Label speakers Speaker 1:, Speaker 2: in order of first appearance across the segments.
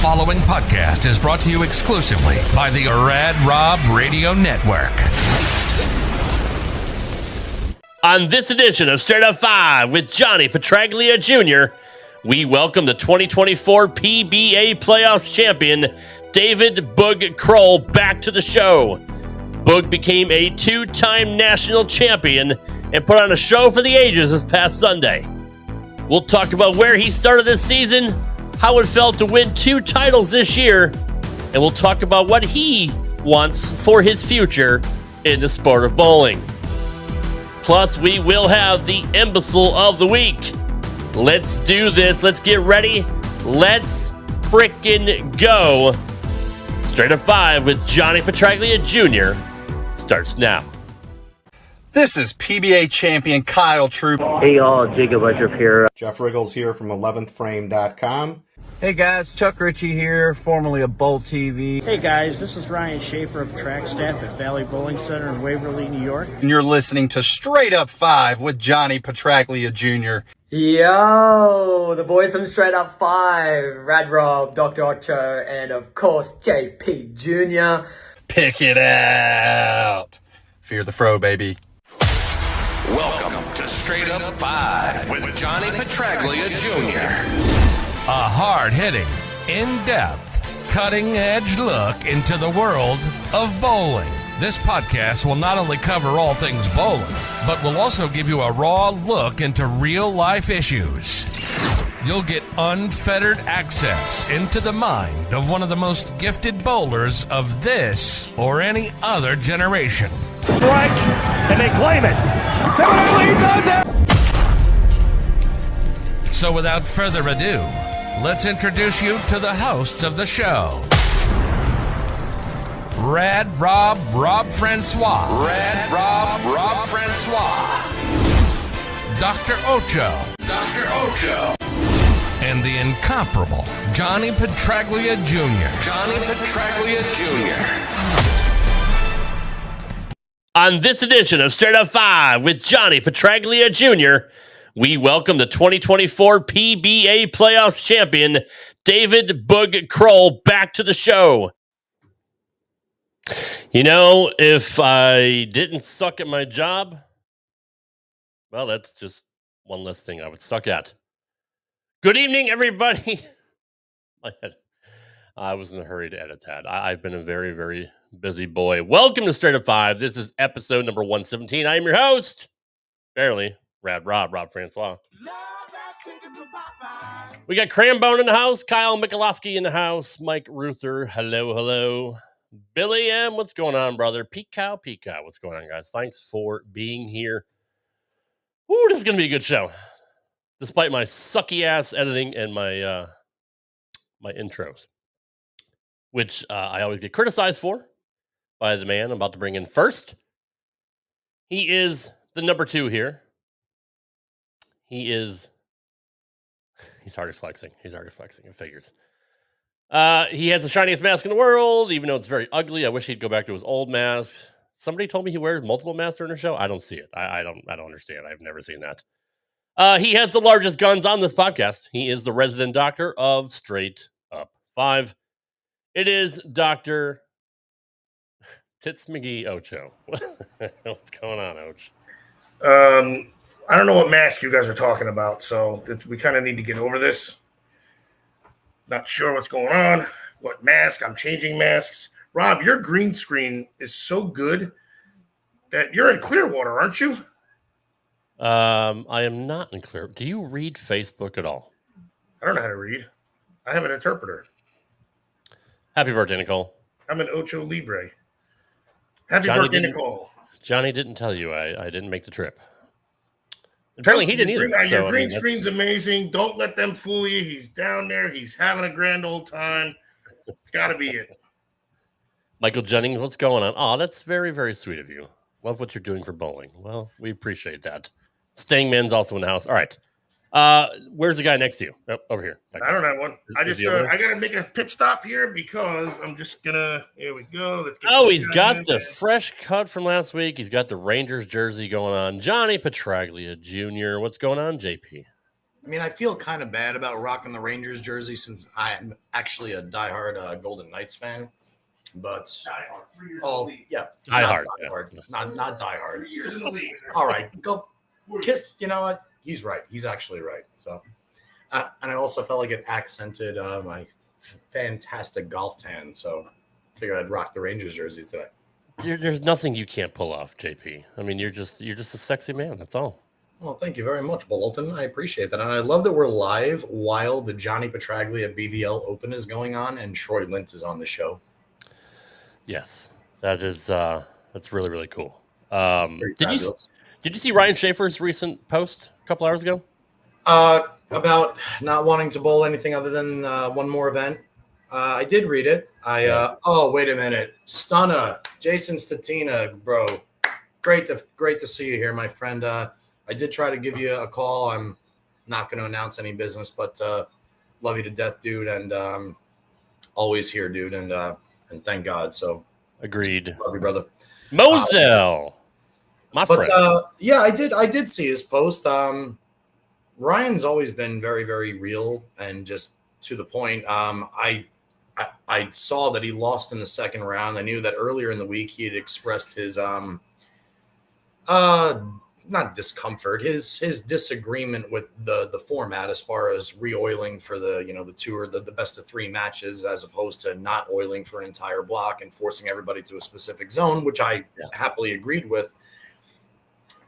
Speaker 1: following podcast is brought to you exclusively by the Rad Rob Radio Network.
Speaker 2: On this edition of Straight Up 5 with Johnny Petraglia Jr., we welcome the 2024 PBA Playoffs Champion David "BOOG" Krol back to the show. BOOG became a two-time national champion and put on a show for the ages this past Sunday. We'll talk about where he started this season, how it felt to win 2 titles this year, and we'll talk about what he wants for his future in the sport of bowling. Plus, we will have the Imbecile of the Week. Let's do this. Let's get ready. Let's frickin' go. Straight Up 5 with Johnny Petraglia Jr. starts now.
Speaker 3: This is PBA champion Kyle Troop.
Speaker 4: Hey y'all, Jacob Ledrup here.
Speaker 5: Jeff Riggles here from 11thframe.com.
Speaker 6: Hey guys, Chuck Ritchie here, formerly of Bowl TV.
Speaker 7: Hey guys, this is Ryan Schaefer of track staff at Valley Bowling Center in Waverly, New York.
Speaker 3: And you're listening to Straight Up 5 with Johnny Petraglia Jr.
Speaker 8: Yo, the boys from Straight Up 5, Rad Rob, Dr. Ocho, and of course JP Jr.
Speaker 3: Pick it out. Fear the fro, baby.
Speaker 1: Welcome to Straight Up 5 with Johnny Petraglia Jr. A hard-hitting, in-depth, cutting-edge look into the world of bowling. This podcast will not only cover all things bowling, but will also give you a raw look into real-life issues. You'll get unfettered access into the mind of one of the most gifted bowlers of this or any other generation.
Speaker 9: Strike, and they claim it. Similarly does it.
Speaker 1: So without further ado, let's introduce you to the hosts of the show. Rad Rob Francois. Rad Rob Francois. Dr. Ocho. And the incomparable Johnny Petraglia Jr.
Speaker 2: On this edition of Straight Up 5 with Johnny Petraglia Jr., we welcome the 2024 PBA Playoffs Champion David "BOOG" Krol back to the show. You know, if I didn't suck at my job, well, that's just one less thing I would suck at. Good evening, everybody. I was in a hurry to edit that. I've been a very, very busy boy. Welcome to Straight Up 5. This is episode number 117. I am your host, barely, Rad Rob Francois. We got Crambone in the house, Kyle Michalowski in the house, Mike Ruther, hello. Billy M, what's going on, brother? Pete Cow, what's going on, guys? Thanks for being here. Ooh, this is going to be a good show. Despite my sucky-ass editing and my my intros, which I always get criticized for by the man I'm about to bring in first. He is the number 2 here. He's already flexing. It figures. He has the shiniest mask in the world, even though it's very ugly. I wish he'd go back to his old mask. Somebody told me he wears multiple masks during the show. I don't see it. I don't understand. I've never seen that. He has the largest guns on this podcast. He is the resident doctor of Straight Up 5. It is Dr. Tits McGee Ocho. What's going on, Och?
Speaker 9: I don't know what mask you guys are talking about, so we kind of need to get over this. Not sure what's going on. What mask? I'm changing masks. Rob, your green screen is so good that you're in Clearwater, aren't you?
Speaker 2: I am not in Clearwater. Do you read Facebook at all?
Speaker 9: I don't know how to read. I have an interpreter.
Speaker 2: Happy birthday, Nicole.
Speaker 9: I'm an Ocho Libre. Happy birthday, Nicole.
Speaker 2: Johnny didn't tell you I didn't make the trip. Apparently he didn't either.
Speaker 9: Your green screen's amazing. Don't let them fool you. He's down there. He's having a grand old time. It's got to be it.
Speaker 2: Michael Jennings, what's going on? Oh, that's very, very sweet of you. Love what you're doing for bowling. Well, we appreciate that. Stangman's also in the house. All right. Where's the guy next to you? Oh, over here.
Speaker 9: I don't have one. I got to make a pit stop here because I'm just gonna. Here we go. Let's get
Speaker 2: he's got the fresh cut from last week. He's got the Rangers jersey going on. Johnny Petraglia Jr. What's going on, JP?
Speaker 10: I mean, I feel kind of bad about rocking the Rangers jersey since I'm actually a diehard Golden Knights fan. But
Speaker 2: Die
Speaker 10: not
Speaker 2: hard,
Speaker 10: diehard,
Speaker 2: yeah.
Speaker 10: not diehard. 3 years in the league. All right, go kiss. You know what? He's right. He's actually right. So, and I also felt like it accented my fantastic golf tan. So, figured I'd rock the Rangers jersey today.
Speaker 2: There's nothing you can't pull off, JP. I mean, you're just a sexy man. That's all.
Speaker 10: Well, thank you very much, Bolton. I appreciate that. And I love that we're live while the Johnny Petraglia BVL Open is going on and Troy Lint is on the show.
Speaker 2: Yes, that's really, really cool. Did you see Ryan Schaefer's recent post a couple hours ago?
Speaker 10: About not wanting to bowl anything other than one more event. I did read it. Oh, wait a minute. Stunna, Jason Statina, bro. Great to see you here, my friend. I did try to give you a call. I'm not going to announce any business, but love you to death, dude, and always here, dude, and thank God. So
Speaker 2: agreed.
Speaker 10: Love you, brother.
Speaker 2: Moselle, my friend.
Speaker 10: Yeah, I did see his post. Ryan's always been very, very real and just to the point. I saw that he lost in the second round. I knew that earlier in the week he had expressed his not discomfort, his disagreement with the format as far as re-oiling for the tour, the best of 3 matches, as opposed to not oiling for an entire block and forcing everybody to a specific zone, which I happily agreed with.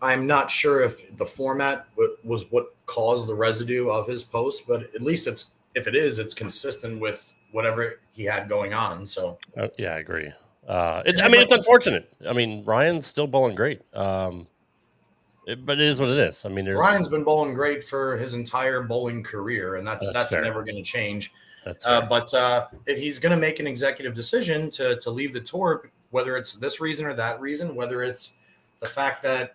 Speaker 10: I'm not sure if the format was what caused the residue of his post, but at least it's consistent with whatever he had going on. So
Speaker 2: yeah, I agree. It's unfortunate. I mean, Ryan's still bowling great. But it is what it is. I mean,
Speaker 10: Ryan's been bowling great for his entire bowling career, and that's never going to change. But if he's going to make an executive decision to leave the tour, whether it's this reason or that reason, whether it's the fact that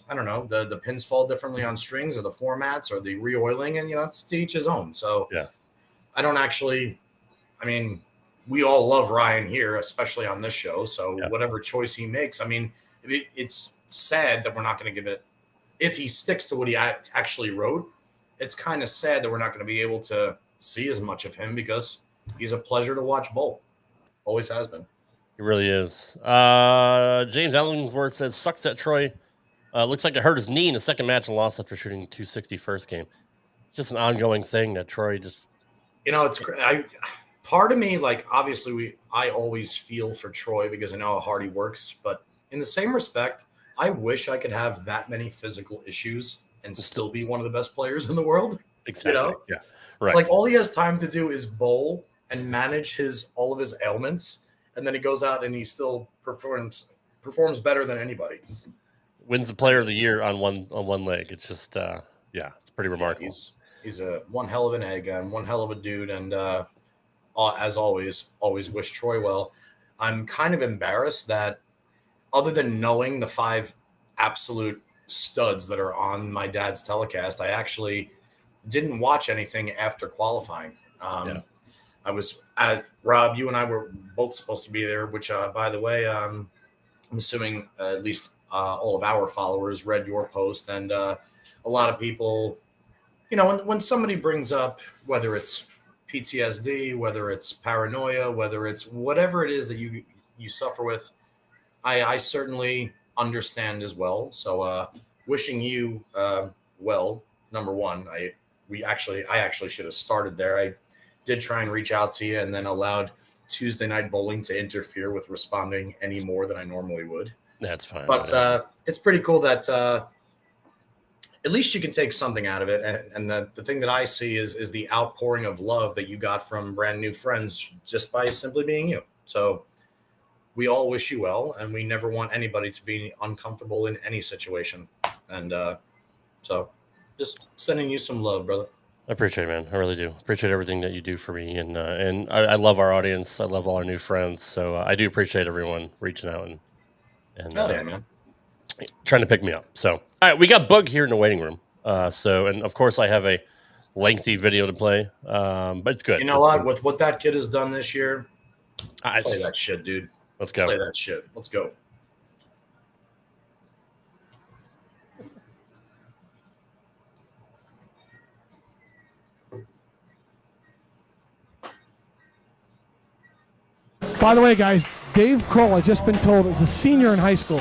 Speaker 10: I don't know the pins fall differently on strings, or the formats, or the re-oiling, and it's to each his own. So
Speaker 2: yeah,
Speaker 10: I don't actually. I mean, we all love Ryan here, especially on this show. So whatever choice he makes, I mean, it's sad that we're not going to give it. If he sticks to what he actually wrote, it's kind of sad that we're not going to be able to see as much of him because he's a pleasure to watch bowl. Always has been.
Speaker 2: He really is. James Ellingsworth says, sucks at Troy. Looks like it hurt his knee in the second match and lost after shooting 260 first game. Just an ongoing thing that Troy just.
Speaker 10: It's part of me, like, obviously I always feel for Troy because I know how hard he works, but in the same respect, I wish I could have that many physical issues and still be one of the best players in the world.
Speaker 2: Exactly. Yeah. Right.
Speaker 10: It's like all he has time to do is bowl and manage all of his ailments, and then he goes out and he still performs better than anybody.
Speaker 2: Wins the Player of the Year on one leg. It's just it's pretty remarkable.
Speaker 10: He's a one hell of an egg and one hell of a dude, and as always wish Troy well. I'm kind of embarrassed that, other than knowing the 5 absolute studs that are on my dad's telecast, I actually didn't watch anything after qualifying. I was Rob, you and I were both supposed to be there, which, by the way, I'm assuming at least all of our followers read your post, and a lot of people, when somebody brings up, whether it's PTSD, whether it's paranoia, whether it's whatever it is that you suffer with, I certainly understand as well. So wishing you well, number one. I actually should have started there. I did try and reach out to you and then allowed Tuesday Night Bowling to interfere with responding any more than I normally would.
Speaker 2: That's fine.
Speaker 10: But it's pretty cool that at least you can take something out of it. And the thing that I see is the outpouring of love that you got from brand new friends just by simply being you. So we all wish you well, and we never want anybody to be uncomfortable in any situation. And so just sending you some love, brother.
Speaker 2: I appreciate it, man. I really do. Appreciate everything that you do for me. And I love our audience. I love all our new friends. So I do appreciate everyone reaching out and
Speaker 10: yeah, man,
Speaker 2: trying to pick me up. So, all right, we got Boog here in the waiting room. And of course I have a lengthy video to play, but it's good.
Speaker 10: You know what? With what that kid has done this year, play that shit, dude.
Speaker 2: Let's go.
Speaker 10: Play that shit. Let's go.
Speaker 11: By the way, guys, Dave Krol, I've just been told, is a senior in high school.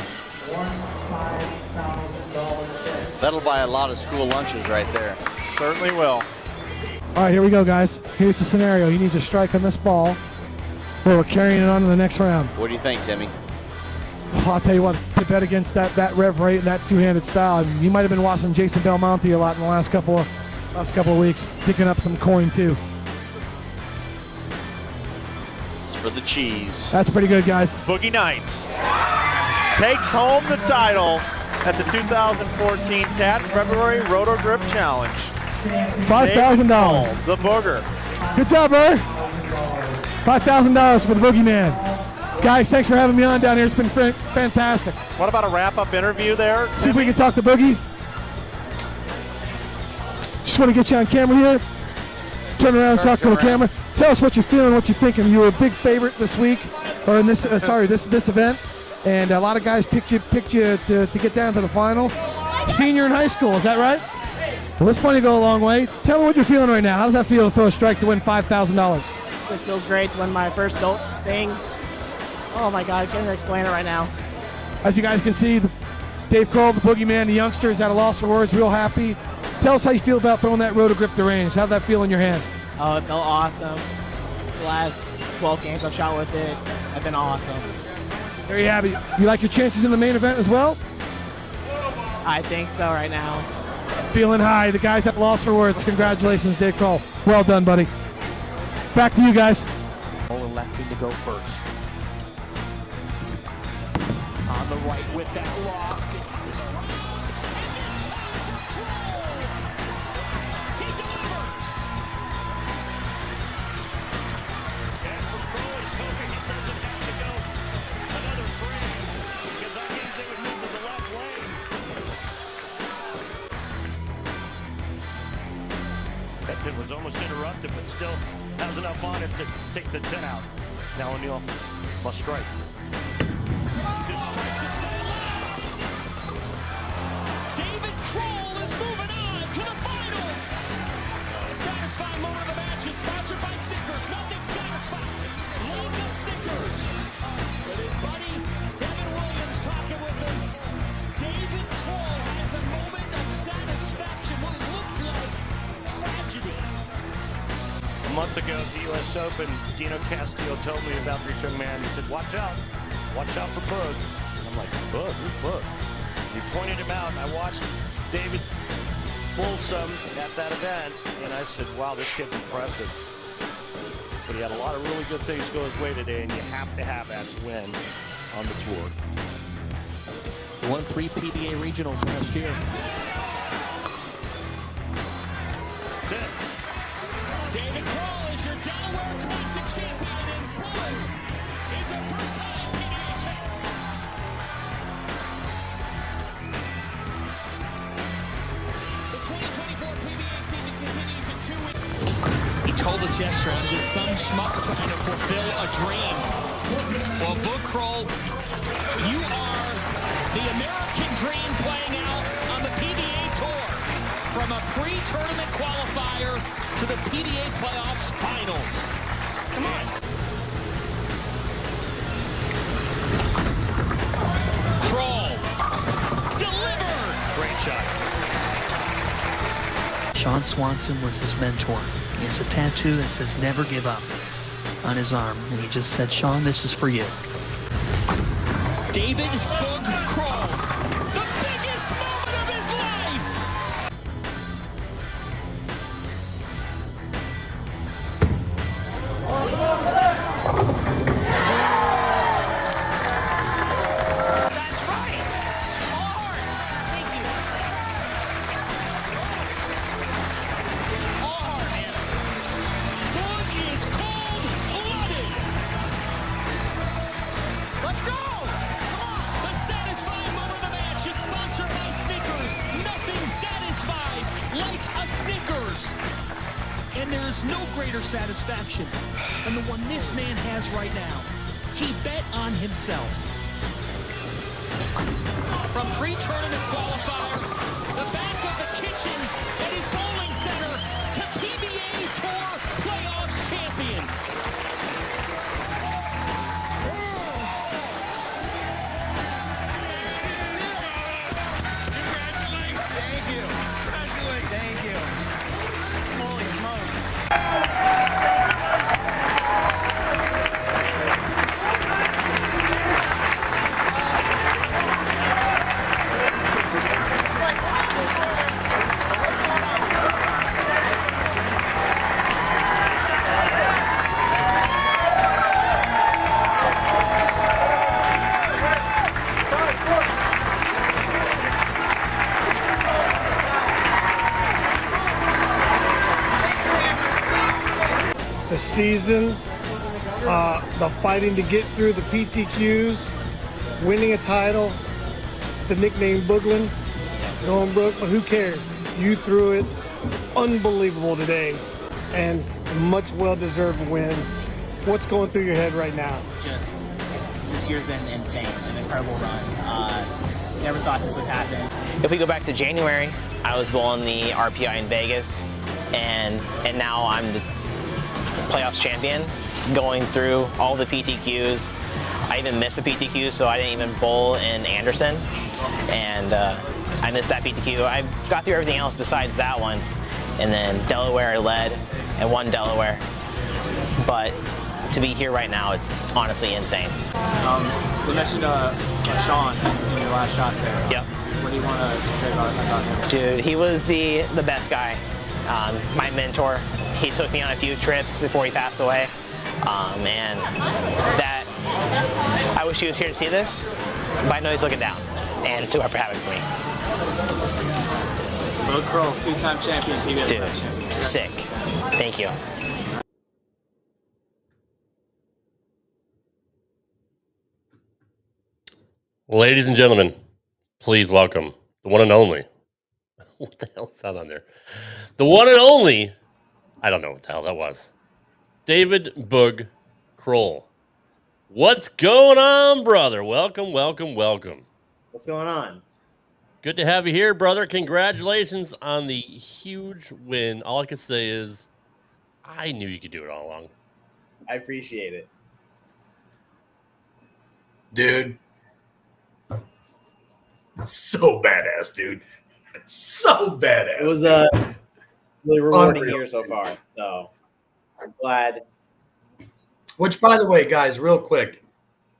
Speaker 6: That'll buy a lot of school lunches right there. Certainly will.
Speaker 11: All right, here we go, guys. Here's the scenario. He needs a strike on this ball, or we're carrying it on to the next round.
Speaker 6: What do you think, Timmy?
Speaker 11: I'll tell you what, to bet against that rev rate and that two-handed style, you might have been watching Jason Belmonte a lot in the last couple of weeks, picking up some coin too.
Speaker 6: It's for the cheese.
Speaker 11: That's pretty good, guys.
Speaker 12: Boogie Nights takes home the title at the 2014 TAT February Roto Grip Challenge.
Speaker 11: $5,000.
Speaker 12: The Booger.
Speaker 11: Good job, brother. $5,000 for the Boogeyman. Guys, thanks for having me on down here. It's been fantastic.
Speaker 12: What about a wrap-up interview there?
Speaker 11: See if we can talk to Boogie. Just want to get you on camera here. Turn around and talk to the camera. Tell us what you're feeling, what you're thinking. You were a big favorite this week, or in this this event, and a lot of guys picked you to get down to the final. Senior in high school, is that right? Well, this money go a long way. Tell me what you're feeling right now. How does that feel to throw a strike to win $5,000?
Speaker 7: This feels great to win my first adult thing. Oh my God, I can't even explain it right now.
Speaker 11: As you guys can see, Dave Krol, the Boogeyman, the youngsters at a loss for words, real happy. Tell us how you feel about throwing that Roto Grip to range. How'd that feel in your hand?
Speaker 7: Oh, it felt awesome. The last 12 games I've shot with it have been awesome.
Speaker 11: There you have it. You like your chances in the main event as well?
Speaker 7: I think so right now.
Speaker 11: Feeling high. The guys at loss for words. Congratulations, Dave Krol. Well done, buddy. Back to you guys.
Speaker 13: Only lefty to go first. On the right with that lock. He delivers. And for Krol, he's hoping he doesn't have to go another frame because that means they would move to the left lane. That pit was almost interrupted, but still has enough on it to take the 10 out. Now O'Neal must strike. To strike to stay alive. David Krol is moving on to the finals. The satisfying moment of the match is sponsored by Snickers. Nothing satisfies like the Snickers. With his buddy Devin Williams talking with him, David Krol has a moment of satisfaction. What looked like tragedy. A month ago at the U.S. Open, Dino Castillo told me about the young man. He said, watch out for Boog. I'm like, Boog? Who's Boog? He pointed him out, and I watched David bull some at that event, and I said, wow, this kid's impressive. But he had a lot of really good things go his way today, and you have to have that to win on the tour. He won 3 PBA regionals last year. That's it. David Krol is your Delaware Classic champion, and Boog is a first-time PBA champion. The 2024 PBA season continues in 2 weeks. He told us yesterday, I'm just some schmuck trying to fulfill a dream. Well, Boog Krol, you are the American dream playing out on the PBA Tour. From a pre-tournament qualifier to the PBA Playoffs Finals. Come on. Krol delivers. Great shot.
Speaker 14: Sean Swanson was his mentor. He has a tattoo that says never give up on his arm. And he just said, Sean, this is for you.
Speaker 13: David Boog Krol, the biggest moment of his life. That's right. Hard. Thank you. All hard, man. Boog is cold-blooded. Let's go. The satisfying moment of the match is sponsored by Snickers. Nothing satisfies like a Snickers. And there's no greater satisfaction than the one this man has right now. He bet on himself. From pre-tournament qualifier, the back of the kitchen at his bowling center, to PBA Tour Playoffs Champion.
Speaker 15: season, the fighting to get through the PTQs, winning a title, the nickname Booglin, going broke, but who cares? You threw it unbelievable today, and a much well-deserved win. What's going through your head right now?
Speaker 7: Just this year's been insane, an incredible run. Never thought this would happen.
Speaker 16: If we go back to January, I was bowling the RPI in Vegas, and now I'm the playoffs champion, going through all the PTQs. I even missed a PTQ, so I didn't even bowl in Anderson, and I missed that PTQ. I got through everything else besides that one, and then Delaware I led and won Delaware. But to be here right now, it's honestly insane.
Speaker 7: You mentioned Sean in your last shot there.
Speaker 16: Yep.
Speaker 7: What do you want to say about him?
Speaker 16: Dude, he was the best guy. My mentor. He took me on a few trips before he passed away. And that, I wish he was here to see this, but I know he's looking down. And super happy for me.
Speaker 7: Krol, two-time champion, PBA Playoffs champion.
Speaker 16: Sick. Thank you.
Speaker 2: Ladies and gentlemen, please welcome the one and only. What the hell is that on there? The one and only. I don't know what the hell that was. David Boog Krol. What's going on, brother? Welcome, welcome, welcome.
Speaker 17: What's going on?
Speaker 2: Good to have you here, brother. Congratulations on the huge win. All I can say is I knew you could do it all along.
Speaker 17: I appreciate it.
Speaker 9: Dude. So badass, dude. So badass.
Speaker 17: It was a really rewarding
Speaker 9: Unreal.
Speaker 17: year so far. So I'm glad.
Speaker 10: Which, by the way, guys, real quick,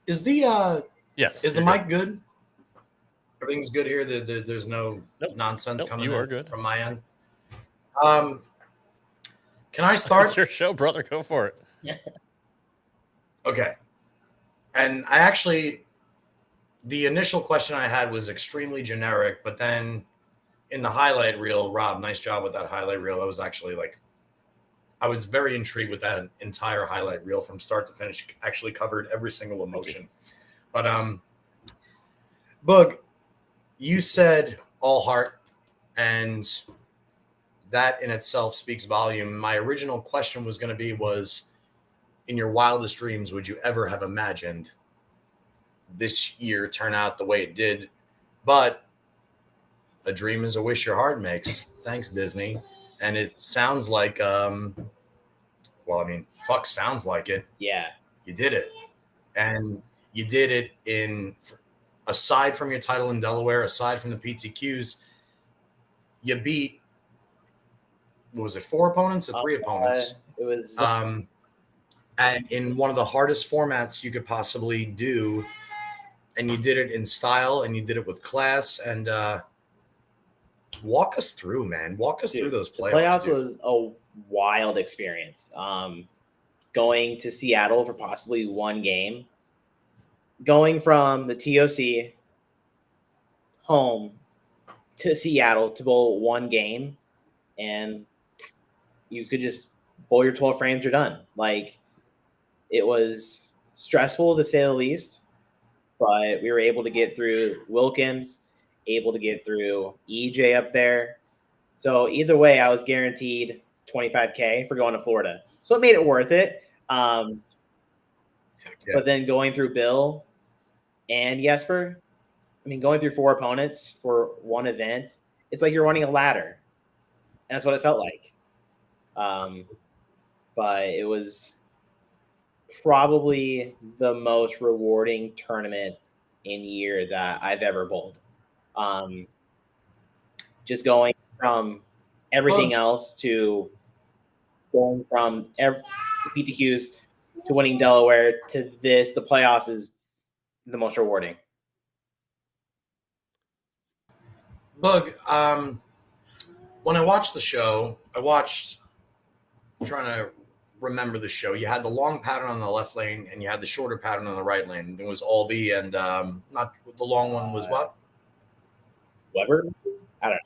Speaker 10: is the
Speaker 2: yes,
Speaker 10: is the mic good? Everything's good here. There's no nonsense coming
Speaker 2: you are
Speaker 10: in
Speaker 2: good.
Speaker 10: from my end. Can I start?
Speaker 2: It's your show, brother. Go for it.
Speaker 10: Okay. And I actually, the initial question I had was extremely generic, but then in the highlight reel, Rob, nice job with that highlight reel. I was actually I was very intrigued with that entire highlight reel from start to finish. Actually covered every single emotion. But Boog, you said all heart, and that in itself speaks volume. My original question was going to be in your wildest dreams, would you ever have imagined this year turn out the way it did? But a dream is a wish your heart makes. Thanks, Disney. And it sounds like, sounds like it.
Speaker 17: Yeah.
Speaker 10: You did it. And you did it aside from your title in Delaware, aside from the PTQs, you beat, what was it, 4 opponents or 3 opponents?
Speaker 17: It was.
Speaker 10: And in one of the hardest formats you could possibly do, and you did it in style, and you did it with class, and walk us through, man. Walk us through those playoffs.
Speaker 17: Playoffs was a wild experience. Going to Seattle for possibly one game, going from the TOC home to Seattle to bowl one game, and you could just bowl your 12 frames, you're done. It was stressful to say the least, but we were able to get through Wilkins, able to get through EJ up there. So either way, I was guaranteed $25K for going to Florida. So it made it worth it. But then going through Bill and Jesper, going through 4 opponents for one event, it's like you're running a ladder. And that's what it felt like. But it was probably the most rewarding tournament in year that I've ever bowled. Just going from everything else to going from the PTQs to winning Delaware to this, the playoffs is the most rewarding.
Speaker 10: Boog, when I watched the show, I'm trying to remember the show. You had the long pattern on the left lane, and you had the shorter pattern on the right lane. It was Albee, and not the long one was what?
Speaker 17: Weber? I don't know.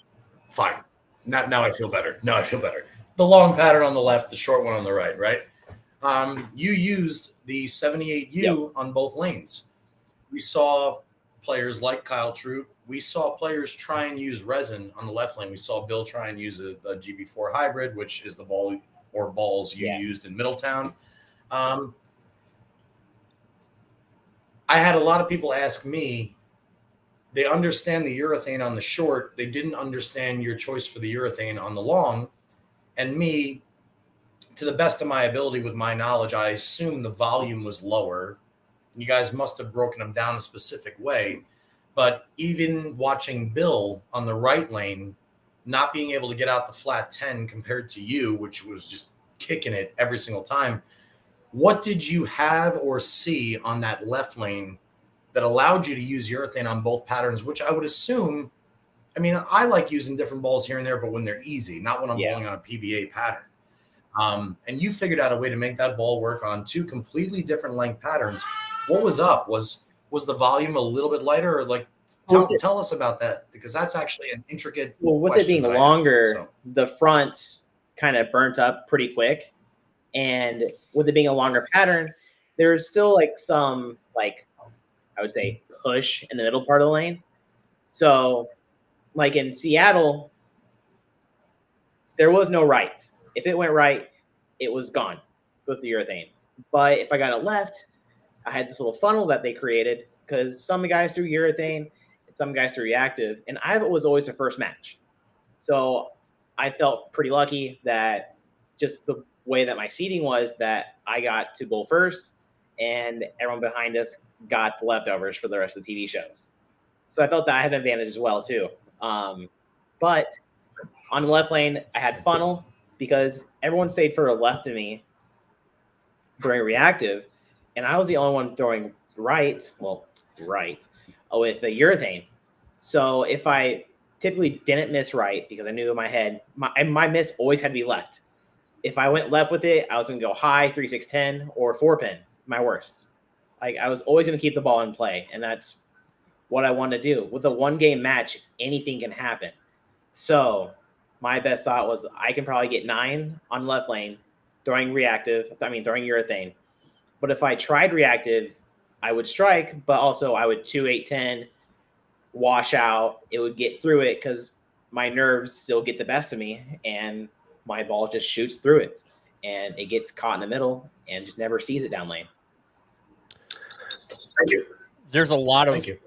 Speaker 10: Fine. Now I feel better. The long pattern on the left, the short one on the right, right? You used the 78U on both lanes. We saw players like Kyle Troop. We saw players try and use resin on the left lane. We saw Bill try and use a GB4 hybrid, which is the ball or balls you used in Middletown. I had a lot of people ask me, they understand the urethane on the short. They didn't understand your choice for the urethane on the long. And me, to the best of my ability with my knowledge, I assume the volume was lower. You guys must have broken them down a specific way. But even watching Bill on the right lane, not being able to get out the flat 10 compared to you, which was just kicking it every single time, what did you have or see on that left lane that allowed you to use urethane on both patterns, which I would assume, I mean, I like using different balls here and there, but when they're easy, not when I'm bowling on a PBA pattern. And you figured out a way to make that ball work on two completely different length patterns. What was up? Was the volume a little bit lighter? Or like, tell us about that, because that's actually an intricate
Speaker 17: with it being longer, the fronts kind of burnt up pretty quick. And with it being a longer pattern, there's still like some, like, I would say push in the middle part of the lane. So like in Seattle, there was no right. If it went right, it was gone with the urethane. But if I got it left, I had this little funnel that they created, because some guys threw urethane and some guys threw reactive, and I was always the first match. So I felt pretty lucky that just the way that my seating was, that I got to bowl first and everyone behind us got the leftovers for the rest of the TV shows. So I felt that I had an advantage as well too. But on the left lane, I had funnel because everyone stayed further left of me during reactive, and I was the only one throwing right with the urethane. So if I typically didn't miss right, because I knew in my head, my miss always had to be left. If I went left with it, I was going to go high, 3, 6, 10, or 4-pin, my worst. Like, I was always going to keep the ball in play, and that's what I wanted to do. With a one-game match, anything can happen. So my best thought was I can probably get 9 on left lane throwing urethane. But if I tried reactive, I would strike, but also I would 2, 8, 10, wash out. It would get through it because my nerves still get the best of me, and my ball just shoots through it, and it gets caught in the middle and just never sees it down lane.
Speaker 10: Thank you.
Speaker 2: There's a lot of.
Speaker 10: Thank you.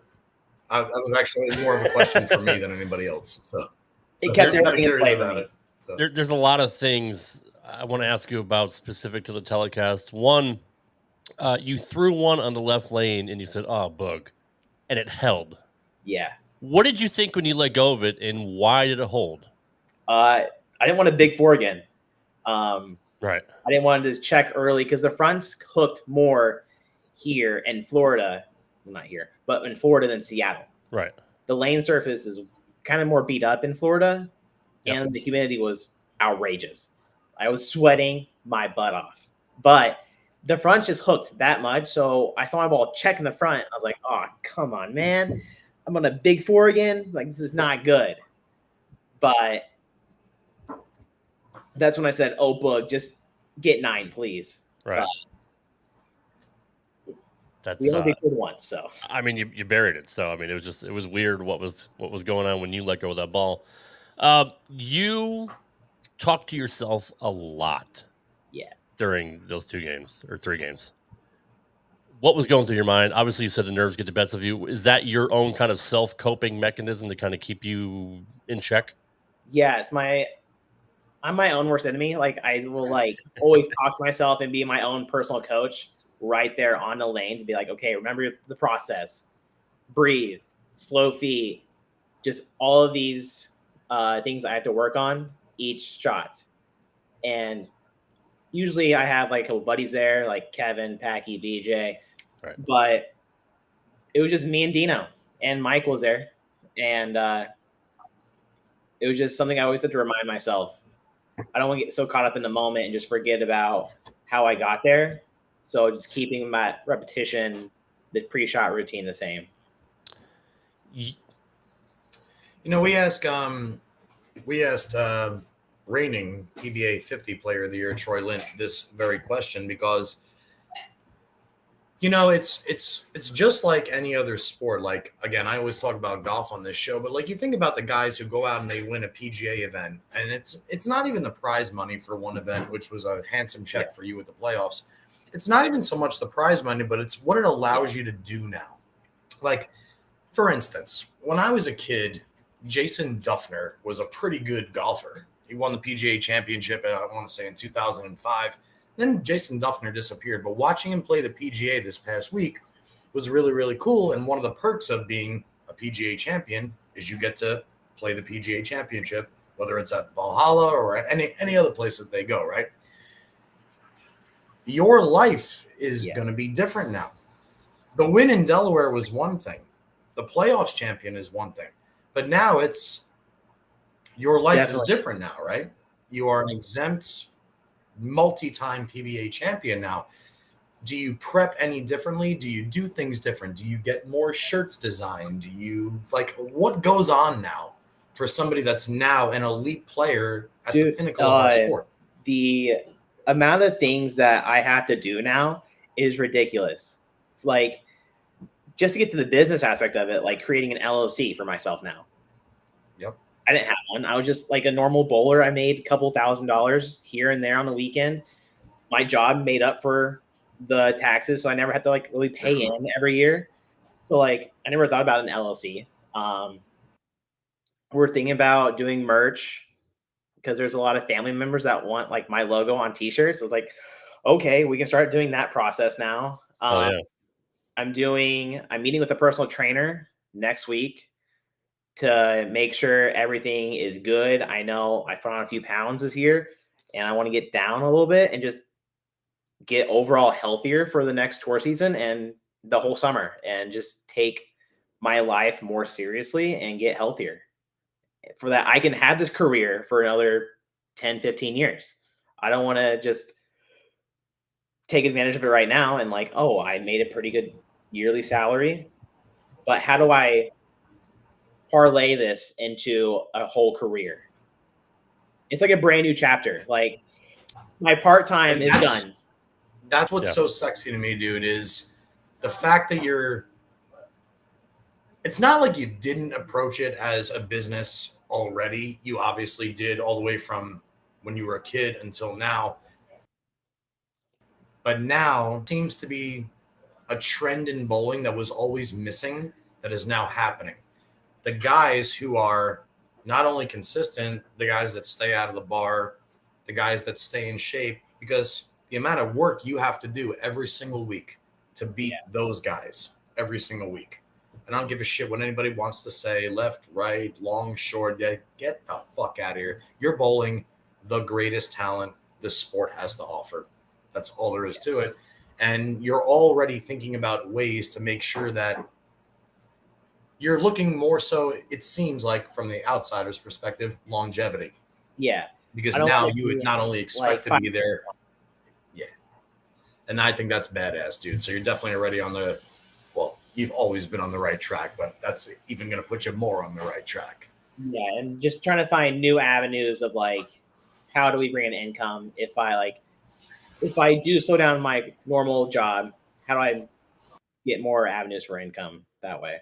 Speaker 10: That was actually more of a question for me than anybody else. So
Speaker 17: it kept everything in play
Speaker 10: about it. So.
Speaker 2: There's a lot of things I want to ask you about specific to the telecast. One, you threw one on the left lane and you said, "Oh, BOOG," and it held.
Speaker 17: Yeah.
Speaker 2: What did you think when you let go of it, and why did it hold?
Speaker 17: I didn't want a big 4 again.
Speaker 2: Right.
Speaker 17: I didn't want to check early because the fronts hooked more here in Florida. Well, not here, but in Florida than Seattle.
Speaker 2: Right.
Speaker 17: The lane surface is kind of more beat up in Florida, and the humidity was outrageous. I was sweating my butt off, but the fronts just hooked that much. So I saw my ball check in the front. I was like, "Oh, come on, man. I'm on a big 4 again. Like, this is not good." But that's when I said, "Oh, BOOG, just get 9, please."
Speaker 2: Right. That's
Speaker 17: we only did once, so
Speaker 2: I mean, you buried it. So I mean, it was weird what was going on when you let go of that ball. You talked to yourself a lot.
Speaker 17: Yeah.
Speaker 2: During those 2 games or 3 games. What was going through your mind? Obviously, you said the nerves get the best of you. Is that your own kind of self-coping mechanism to kind of keep you in check?
Speaker 17: Yeah, I'm my own worst enemy. Like, I will always talk to myself and be my own personal coach right there on the lane to be like, okay, remember the process, breathe, slow feet, just all of these things I have to work on each shot. And usually I have like a couple buddies there, like Kevin, Packy, BJ,
Speaker 2: right.
Speaker 17: But it was just me and Dino, and Mike was there. And it was just something I always had to remind myself. I don't want to get so caught up in the moment and just forget about how I got there. So just keeping my repetition, the pre-shot routine the same.
Speaker 10: You know, we asked reigning PBA 50 Player of the Year, Troy Lint, this very question because, you know, it's just like any other sport. Like, again, I always talk about golf on this show, but like you think about the guys who go out and they win a PGA event, and it's not even the prize money for one event, which was a handsome check for you with the playoffs. It's not even so much the prize money, but it's what it allows you to do now. Like, for instance, when I was a kid, Jason Duffner was a pretty good golfer. He won the PGA Championship, I want to say, in 2005. Then Jason Duffner disappeared. But watching him play the PGA this past week was really, really cool. And one of the perks of being a PGA champion is you get to play the PGA Championship, whether it's at Valhalla or at any other place that they go, right? Your life is going to be different now. The win in Delaware was one thing. The playoffs champion is one thing. But now it's your life is different now, right? You are an exempt multi-time PBA champion now. Do you prep any differently? Do you do things different? Do you get more shirts designed? Do you what goes on now for somebody that's now an elite player at the pinnacle of our sport?
Speaker 17: The amount of things that I have to do now is ridiculous. Like, just to get to the business aspect of it, like creating an LLC for myself now.
Speaker 10: Yep.
Speaker 17: I didn't have one. I was just like a normal bowler. I made a couple $1,000s here and there on the weekend. My job made up for the taxes, so I never had to like really pay in every year. So like I never thought about an LLC. We're thinking about doing merch because there's a lot of family members that want like my logo on t-shirts. I was like, okay, we can start doing that process now. I'm meeting with a personal trainer next week to make sure everything is good. I know I put on a few pounds this year and I want to get down a little bit and just get overall healthier for the next tour season and the whole summer, and just take my life more seriously and get healthier. For that, I can have this career for another 10, 15 years. I don't want to just take advantage of it right now and like, oh, I made a pretty good yearly salary, but how do I parlay this into a whole career? It's like a brand new chapter. Like, my part-time is done.
Speaker 10: That's what's so sexy to me, dude, is the fact that it's not like you didn't approach it as a business already. You obviously did, all the way from when you were a kid until now. But now seems to be a trend in bowling that was always missing that is now happening. The guys who are not only consistent, the guys that stay out of the bar, the guys that stay in shape, because the amount of work you have to do every single week to beat those guys every single week. And I don't give a shit what anybody wants to say, left, right, long, short. Get the fuck out of here. You're bowling the greatest talent this sport has to offer. That's all there is to it. And you're already thinking about ways to make sure that you're looking more so, it seems like, from the outsider's perspective, longevity.
Speaker 17: Yeah.
Speaker 10: Because now you would not only expect to be there. Yeah. And I think that's badass, dude. So you're definitely already on the, well, you've always been on the right track, but that's even going to put you more on the right track.
Speaker 17: Yeah. And just trying to find new avenues of like, how do we bring in income? If I do slow down my normal job, how do I get more avenues for income that way?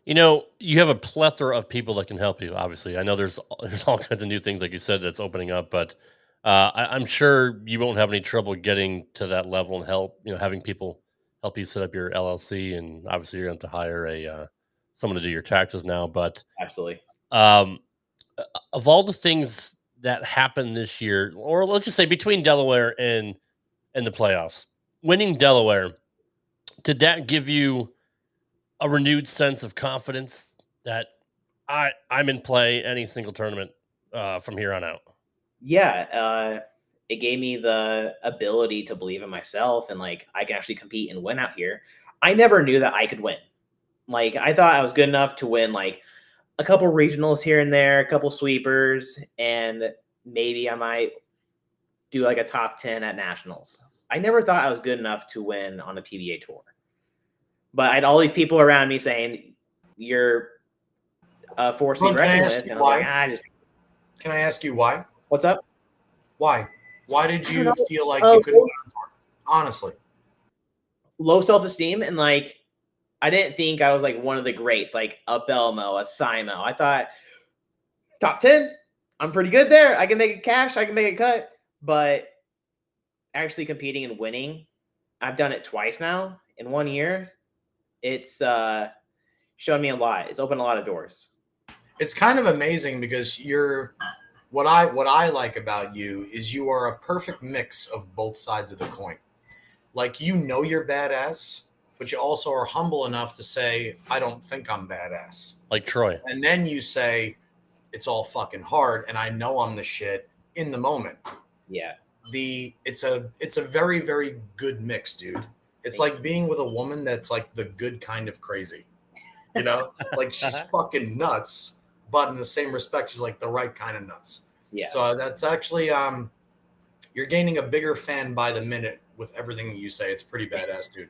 Speaker 2: You know, you have a plethora of people that can help you. Obviously, I know there's all kinds of new things, like you said, that's opening up. But I'm sure you won't have any trouble getting to that level and help. You know, having people help you set up your LLC, and obviously you're going to have to hire someone to do your taxes now. But
Speaker 17: absolutely,
Speaker 2: of all the things that happened this year, or let's just say between Delaware and the playoffs, winning Delaware, did that give you a renewed sense of confidence that I'm in play any single tournament from here on out?
Speaker 17: Yeah, it gave me the ability to believe in myself and like I can actually compete and win out here. I never knew that I could win. Like, I thought I was good enough to win like a couple regionals here and there, a couple sweepers, and maybe I might do like a top 10 at nationals. I never thought I was good enough to win on the PBA tour. But I had all these people around me saying, you're a force to be reckoned with. And I was like,
Speaker 10: Can I ask you why?
Speaker 17: What's up?
Speaker 10: Why? Why did
Speaker 17: I
Speaker 10: you
Speaker 17: don't know.
Speaker 10: feel like you couldn't? Honestly,
Speaker 17: Low self-esteem, and like I didn't think I was like one of the greats, like a Belmo, a Simo. I thought top 10, I'm pretty good there. I can make it cash, I can make it cut. But actually competing and winning, I've done it twice now in 1 year. It's shown me a lot. It's opened a lot of doors.
Speaker 10: it's kind of amazing because you're what I like about you is you are a perfect mix of both sides of the coin. Like, you know, you're badass, but you also are humble enough to say, I don't think I'm badass.
Speaker 2: Like Troy.
Speaker 10: And then you say, it's all fucking hard, and I know I'm the shit in the moment.
Speaker 17: Yeah.
Speaker 10: It's a very, very good mix, dude. It's like being with a woman that's like the good kind of crazy. You know? Like, she's fucking nuts, but in the same respect, she's like the right kind of nuts.
Speaker 17: Yeah.
Speaker 10: So that's actually you're gaining a bigger fan by the minute with everything you say. It's pretty badass, dude.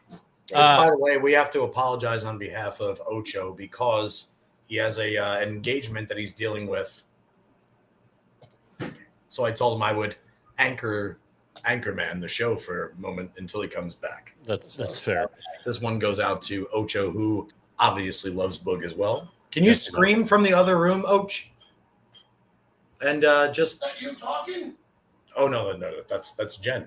Speaker 10: Which, by the way, we have to apologize on behalf of Ocho because he has an engagement that he's dealing with. So I told him I would anchorman the show for a moment until he comes back.
Speaker 2: That's fair.
Speaker 10: This one goes out to Ocho, who obviously loves Boog as well. Can you scream from the other room, Och? And just
Speaker 9: Are you talking?
Speaker 10: oh no, that's Jen.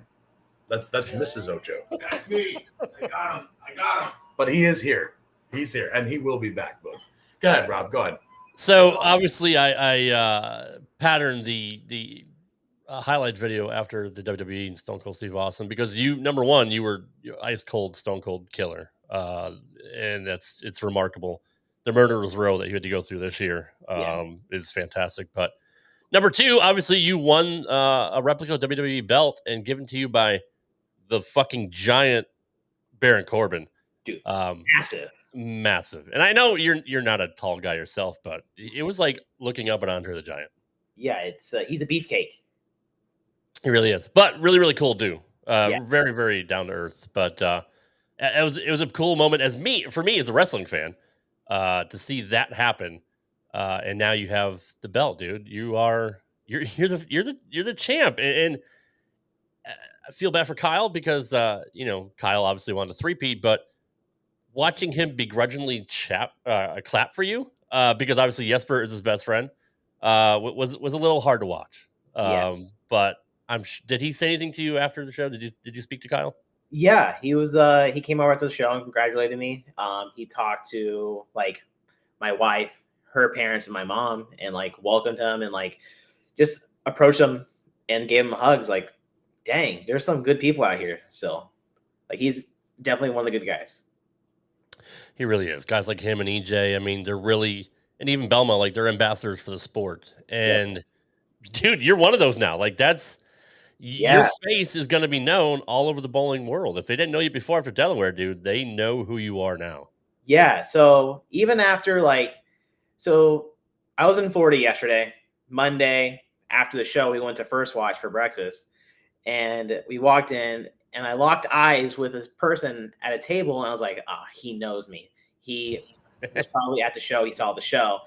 Speaker 10: That's Mrs. Ocho.
Speaker 9: That's me. I got him.
Speaker 10: But he is here. He's here, and he will be back, Boog. Go ahead, Rob. Go ahead.
Speaker 2: So obviously, I patterned the highlight video after the WWE and Stone Cold Steve Austin because number one, you were ice cold Stone Cold killer, and it's remarkable. The murderer's row that you had to go through this year is fantastic. But number two, obviously, you won a replica WWE belt and given to you by the fucking giant Baron Corbin.
Speaker 17: Dude, massive.
Speaker 2: And I know you're not a tall guy yourself, but it was like looking up at Andre the Giant.
Speaker 17: Yeah, it's he's a beefcake.
Speaker 2: He really is, but really, really cool dude. Very, very down to earth. But it was a cool moment for me as a wrestling fan to see that happen. And now you have the belt, dude. You're the champ. And I feel bad for Kyle because Kyle obviously wanted a three-peat, but watching him begrudgingly clap for you because obviously Jesper is his best friend was a little hard to watch. But did he say anything to you after the show? Did you speak to Kyle?
Speaker 17: Yeah, he was. He came over to the show and congratulated me. He talked to like my wife, her parents, and my mom, and like welcomed him and like just approached him and gave him hugs. Like, dang, there's some good people out here still. Like, he's definitely one of the good guys.
Speaker 2: He really is. Guys like him and EJ. I mean, they're really, and even Belma, like they're ambassadors for the sport. And dude, you're one of those now. Like your face is going to be known all over the bowling world. If they didn't know you before after Delaware, dude, they know who you are now.
Speaker 17: Yeah. So even after so I was in Florida yesterday, Monday after the show, we went to First Watch for breakfast and we walked in and I locked eyes with this person at a table and I was like, he knows me. He was probably at the show. He saw the show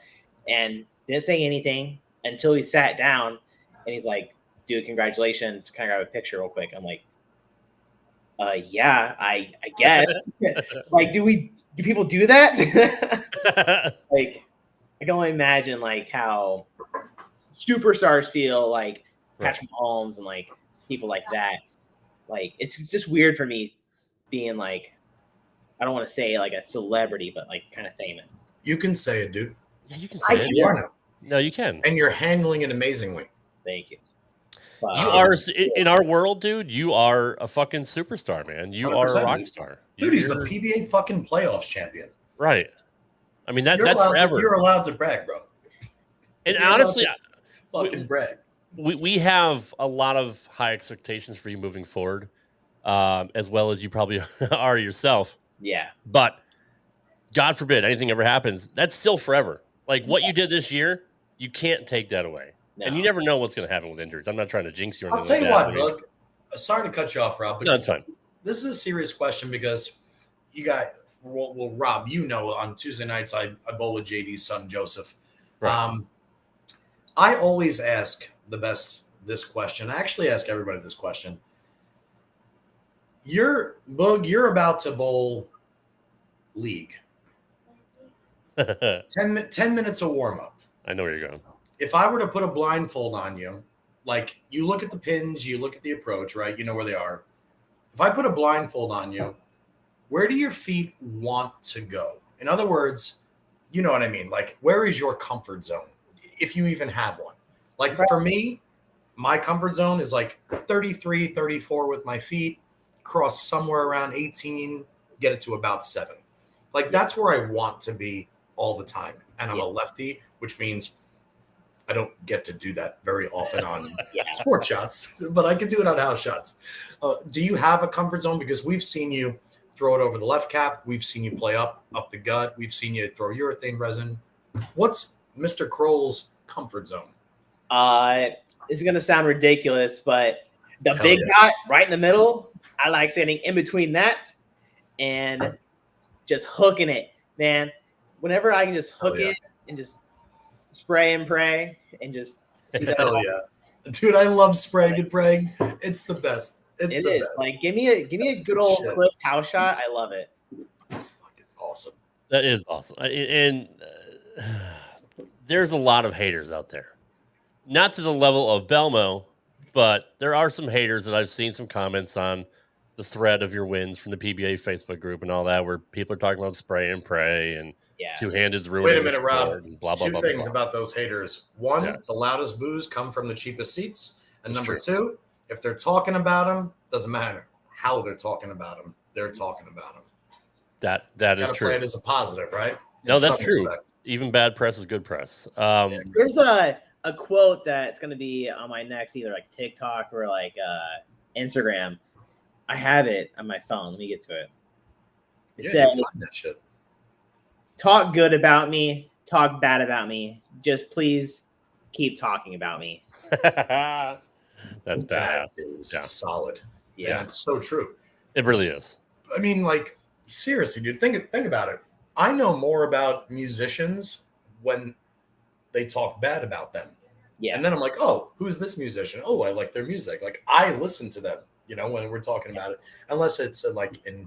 Speaker 17: and didn't say anything until he sat down and he's like, dude, congratulations. Can I grab a picture real quick? I'm like, yeah, I guess. Like, do people do that? Like, I can only imagine like how superstars feel, like Patrick Mahomes and like people like that. Like, it's just weird for me being like, I don't want to say like a celebrity, but like kind of famous.
Speaker 10: You can say it, dude.
Speaker 2: Yeah, you can say it.
Speaker 10: You are now.
Speaker 2: No, you can.
Speaker 10: And you're handling it amazingly.
Speaker 17: Thank you.
Speaker 2: You are in our world, dude. You are a fucking superstar, man. You are a rock star,
Speaker 10: dude. He's the PBA fucking playoffs champion,
Speaker 2: right? I mean that's forever.
Speaker 10: You're allowed to brag, bro.
Speaker 2: And honestly,
Speaker 10: fucking brag.
Speaker 2: We have a lot of high expectations for you moving forward, as well as you probably are yourself.
Speaker 17: Yeah.
Speaker 2: But God forbid anything ever happens, that's still forever. Like what you did this year, you can't take that away. No. And you never know what's going to happen with injuries. I'm not trying to jinx you.
Speaker 10: I'll tell you what, look. Sorry to cut you off, Rob.
Speaker 2: No, that's fine.
Speaker 10: This is a serious question because you got Rob. You know, on Tuesday nights I bowl with JD's son Joseph.
Speaker 2: Right.
Speaker 10: I always ask this question. I actually ask everybody this question. You're about to bowl league. 10 minutes of warm up.
Speaker 2: I know where you're going.
Speaker 10: If I were to put a blindfold on you, like you look at the pins, you look at the approach, right? You know where they are. If I put a blindfold on you, where do your feet want to go? In other words, you know what I mean? Like, where is your comfort zone, if you even have one? Like, for me, my comfort zone is like 33, 34 with my feet, cross somewhere around 18, get it to about 7. Like, that's where I want to be all the time. And I'm a lefty, which means I don't get to do that very often on sports shots, but I can do it on house shots. Do you have a comfort zone? Because we've seen you throw it over the left cap. We've seen you play up the gut. We've seen you throw urethane resin. What's Mr. Krol's comfort zone?
Speaker 17: It's going to sound ridiculous, but the big dot right in the middle, I like standing in between that and just hooking it, man. Whenever I can just hook it and just spray and pray and just see that.
Speaker 10: Hell yeah. Dude, I love spraying and praying. It's the best. It's the best.
Speaker 17: Like, give me a good old clip house shot. I love it.
Speaker 10: Fucking awesome.
Speaker 2: That is awesome. And there's a lot of haters out there. Not to the level of Belmo, but there are some haters that I've seen some comments on the thread of your wins from the PBA Facebook group and all that, where people are talking about spray and pray and two-handed's ruining.
Speaker 10: Wait a minute, Rob.
Speaker 2: Blah, blah,
Speaker 10: Two
Speaker 2: blah,
Speaker 10: things
Speaker 2: blah.
Speaker 10: about those haters. One, the loudest boos come from the cheapest seats. And
Speaker 2: That's
Speaker 10: number
Speaker 2: true.
Speaker 10: 2, if they're talking about them, doesn't matter how they're talking about them. They're talking about them.
Speaker 2: That is true.
Speaker 10: Play it as a positive, right?
Speaker 2: No,
Speaker 10: In
Speaker 2: that's
Speaker 10: some
Speaker 2: true.
Speaker 10: respect.
Speaker 2: Even bad press is good press.
Speaker 17: There's a quote that's going to be on my next either like TikTok or like Instagram. I have it on my phone. Let me get to it. It says,
Speaker 10: you find that shit.
Speaker 17: talk good about me, talk bad about me. Just please keep talking about me.
Speaker 2: That's badass.
Speaker 10: That is solid.
Speaker 17: Yeah.
Speaker 10: And it's so true.
Speaker 2: It really is.
Speaker 10: I mean, like, seriously, dude, think about it. I know more about musicians when they talk bad about them.
Speaker 17: Yeah.
Speaker 10: And then I'm like, oh, who's this musician? Oh, I like their music. Like, I listen to them, when we're talking about it. Unless it's like in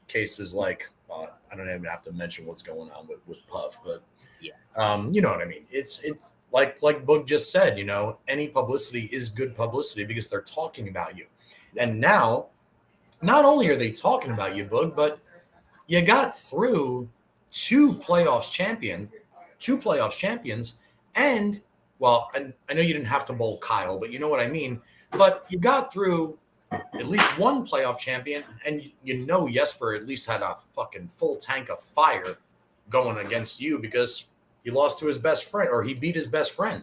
Speaker 10: cases like, I don't even have to mention what's going on with Puff, but you know what I mean? It's like Boog just said, any publicity is good publicity because they're talking about you. And now, not only are they talking about you, Boog, but you got through two playoffs champions, and well, I know you didn't have to bowl Kyle, but you know what I mean. But you got through at least one playoff champion, and Jesper at least had a fucking full tank of fire going against you because he lost to his best friend, or he beat his best friend,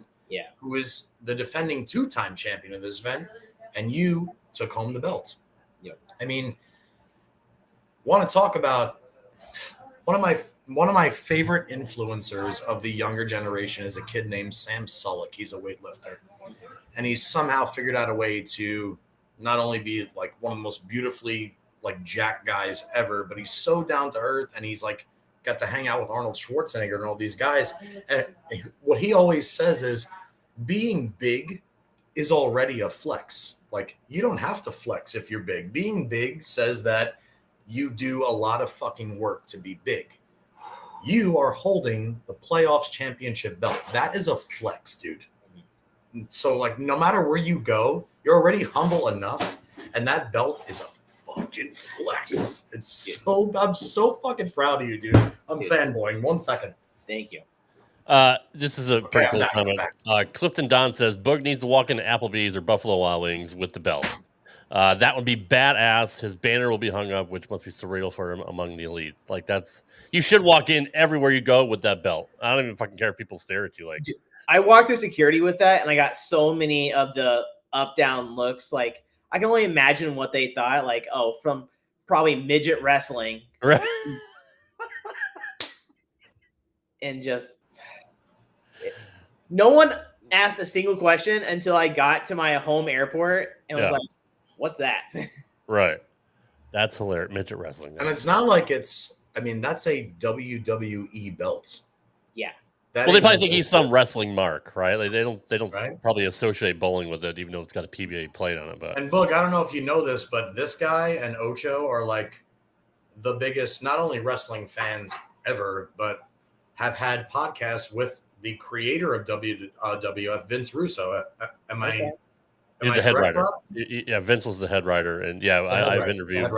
Speaker 10: who is the defending 2-time champion of this event, and you took home the belt. I mean, want to talk about one of my favorite influencers of the younger generation is a kid named Sam Sullick. He's a weightlifter, and he's somehow figured out a way to not only be like one of the most beautifully like jacked guys ever, but he's so down to earth, and he's like got to hang out with Arnold Schwarzenegger and all these guys. And what he always says is being big is already a flex. Like, you don't have to flex if you're big. Being big says that you do a lot of fucking work to be big. You are holding the playoffs championship belt. That is a flex, dude. So, like, no matter where you go, you're already humble enough, and that belt is a fucking flex. I'm so fucking proud of you, dude. I'm fanboying. 1 second.
Speaker 17: Thank you.
Speaker 2: This is a pretty cool comment. Clifton Don says Boog needs to walk into Applebee's or Buffalo Wild Wings with the belt. That would be badass. His banner will be hung up, which must be surreal for him among the elites. Like, you should walk in everywhere you go with that belt. I don't even fucking care if people stare at you. Like,
Speaker 17: I walked through security with that, and I got so many of the up-down looks. Like, I can only imagine what they thought. Like, oh, from probably midget wrestling,
Speaker 2: right?
Speaker 17: And just no one asked a single question until I got to my home airport and was like, "What's that?"
Speaker 2: Right. That's hilarious. Midget wrestling.
Speaker 10: And it's not like that's a WWE belt.
Speaker 17: Yeah.
Speaker 10: That
Speaker 2: Well, they
Speaker 10: ain't
Speaker 2: probably
Speaker 10: no
Speaker 2: think he's
Speaker 10: bullshit.
Speaker 2: some wrestling mark, right? Like they don't
Speaker 10: Right?
Speaker 2: probably associate bowling with it, even though it's got a PBA plate on it. But
Speaker 10: And Boog, I don't know if you know this, but this guy and Ocho are like the biggest, not only wrestling fans ever, but have had podcasts with the creator of WWF, Vince Russo. Am I
Speaker 2: he's the head
Speaker 10: correct,
Speaker 2: writer.
Speaker 10: Rob?
Speaker 2: Yeah, Vince was the head writer, and yeah, I've interviewed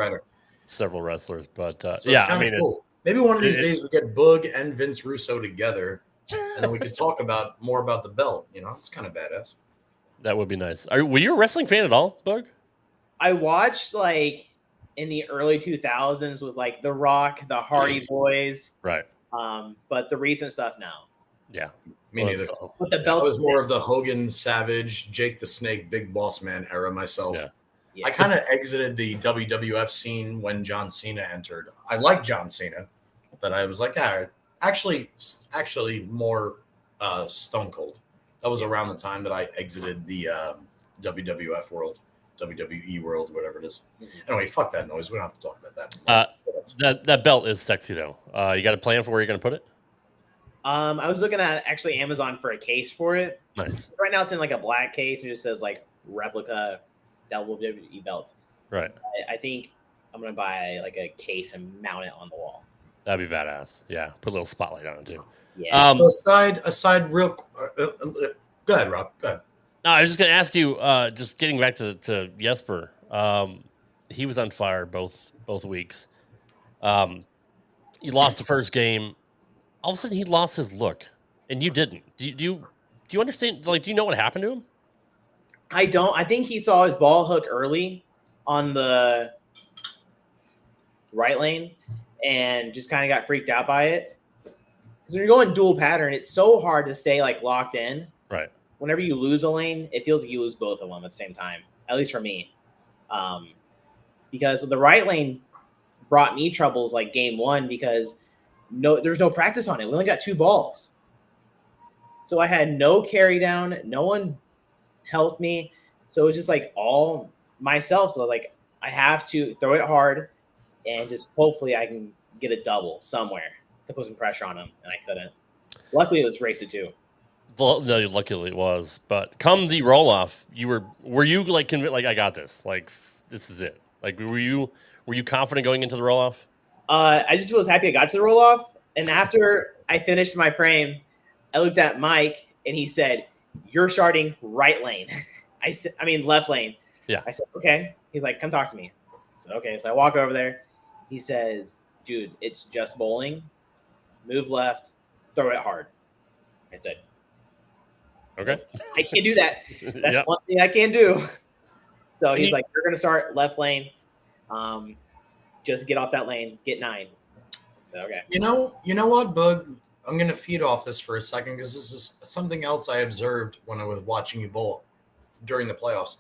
Speaker 2: several wrestlers. But
Speaker 10: So
Speaker 2: yeah,
Speaker 10: it's kind
Speaker 2: I
Speaker 10: of
Speaker 2: mean,
Speaker 10: cool. Maybe one of these days we get Boog and Vince Russo together, and then we could talk more about the belt. You know, it's kind of badass.
Speaker 2: That would be nice. Were you a wrestling fan at all, Bug?
Speaker 17: I watched like in the early 2000s with like The Rock, the Hardy Boys.
Speaker 2: Right.
Speaker 17: But the recent stuff now.
Speaker 2: Yeah.
Speaker 10: Me neither.
Speaker 17: With the
Speaker 10: I
Speaker 17: belt,
Speaker 10: was more of the Hogan, Savage, Jake the Snake, Big Boss Man era myself.
Speaker 17: Yeah.
Speaker 10: I kind of exited the WWF scene when John Cena entered. I like John Cena, but I was like, actually more Stone Cold. That was around the time that I exited the WWF world, WWE world, whatever it is. Anyway, fuck that noise. We don't have to talk about that.
Speaker 2: That belt is sexy though. You got a plan for where you're going to put it?
Speaker 17: I was looking at actually Amazon for a case for it.
Speaker 2: Nice.
Speaker 17: Right now it's in like a black case and it just says like replica WWE belt.
Speaker 2: Right.
Speaker 17: I think I'm gonna buy like a case and mount it on the wall.
Speaker 2: That'd be badass. Yeah, put a little spotlight on it too.
Speaker 17: Yeah.
Speaker 10: So aside, real. Go ahead, Rob. Go ahead.
Speaker 2: No, I was just going to ask you. Just getting back to Jesper. He was on fire both weeks. He lost the first game. All of a sudden, he lost his look, and you didn't. Do you understand? Like, do you know what happened to him?
Speaker 17: I don't. I think he saw his ball hook early on the right lane and just kind of got freaked out by it. Because when you're going dual pattern, it's so hard to stay like locked in.
Speaker 2: Right.
Speaker 17: Whenever you lose a lane, it feels like you lose both of them at the same time. At least for me, because the right lane brought me troubles like game one because there's no practice on it. We only got 2 balls, so I had no carry down. No one helped me, so it was just like all myself. So I was like, I have to throw it hard, and just hopefully I can get a double somewhere to put some pressure on him, and I couldn't. Luckily, it was race to 2.
Speaker 2: No, luckily it was. But come the roll off, were you like convinced? Like, I got this. Like, this is it. Like, were you confident going into the roll off?
Speaker 17: I just was happy I got to the roll off, and after I finished my frame, I looked at Mike, and he said, "You're starting right lane." I mean left lane.
Speaker 2: Yeah.
Speaker 17: I said, "Okay." He's like, "Come talk to me." I said, "Okay." So I walk over there. He says, "Dude, it's just bowling. Move left, throw it hard." I said,
Speaker 2: "Okay."
Speaker 17: I can't do that. That's one thing I can't do. So he's like, "You're going to start left lane. Just get off that lane. Get 9." So, okay.
Speaker 10: You know what, Bug? I'm going to feed off this for a second because this is something else I observed when I was watching you bowl during the playoffs.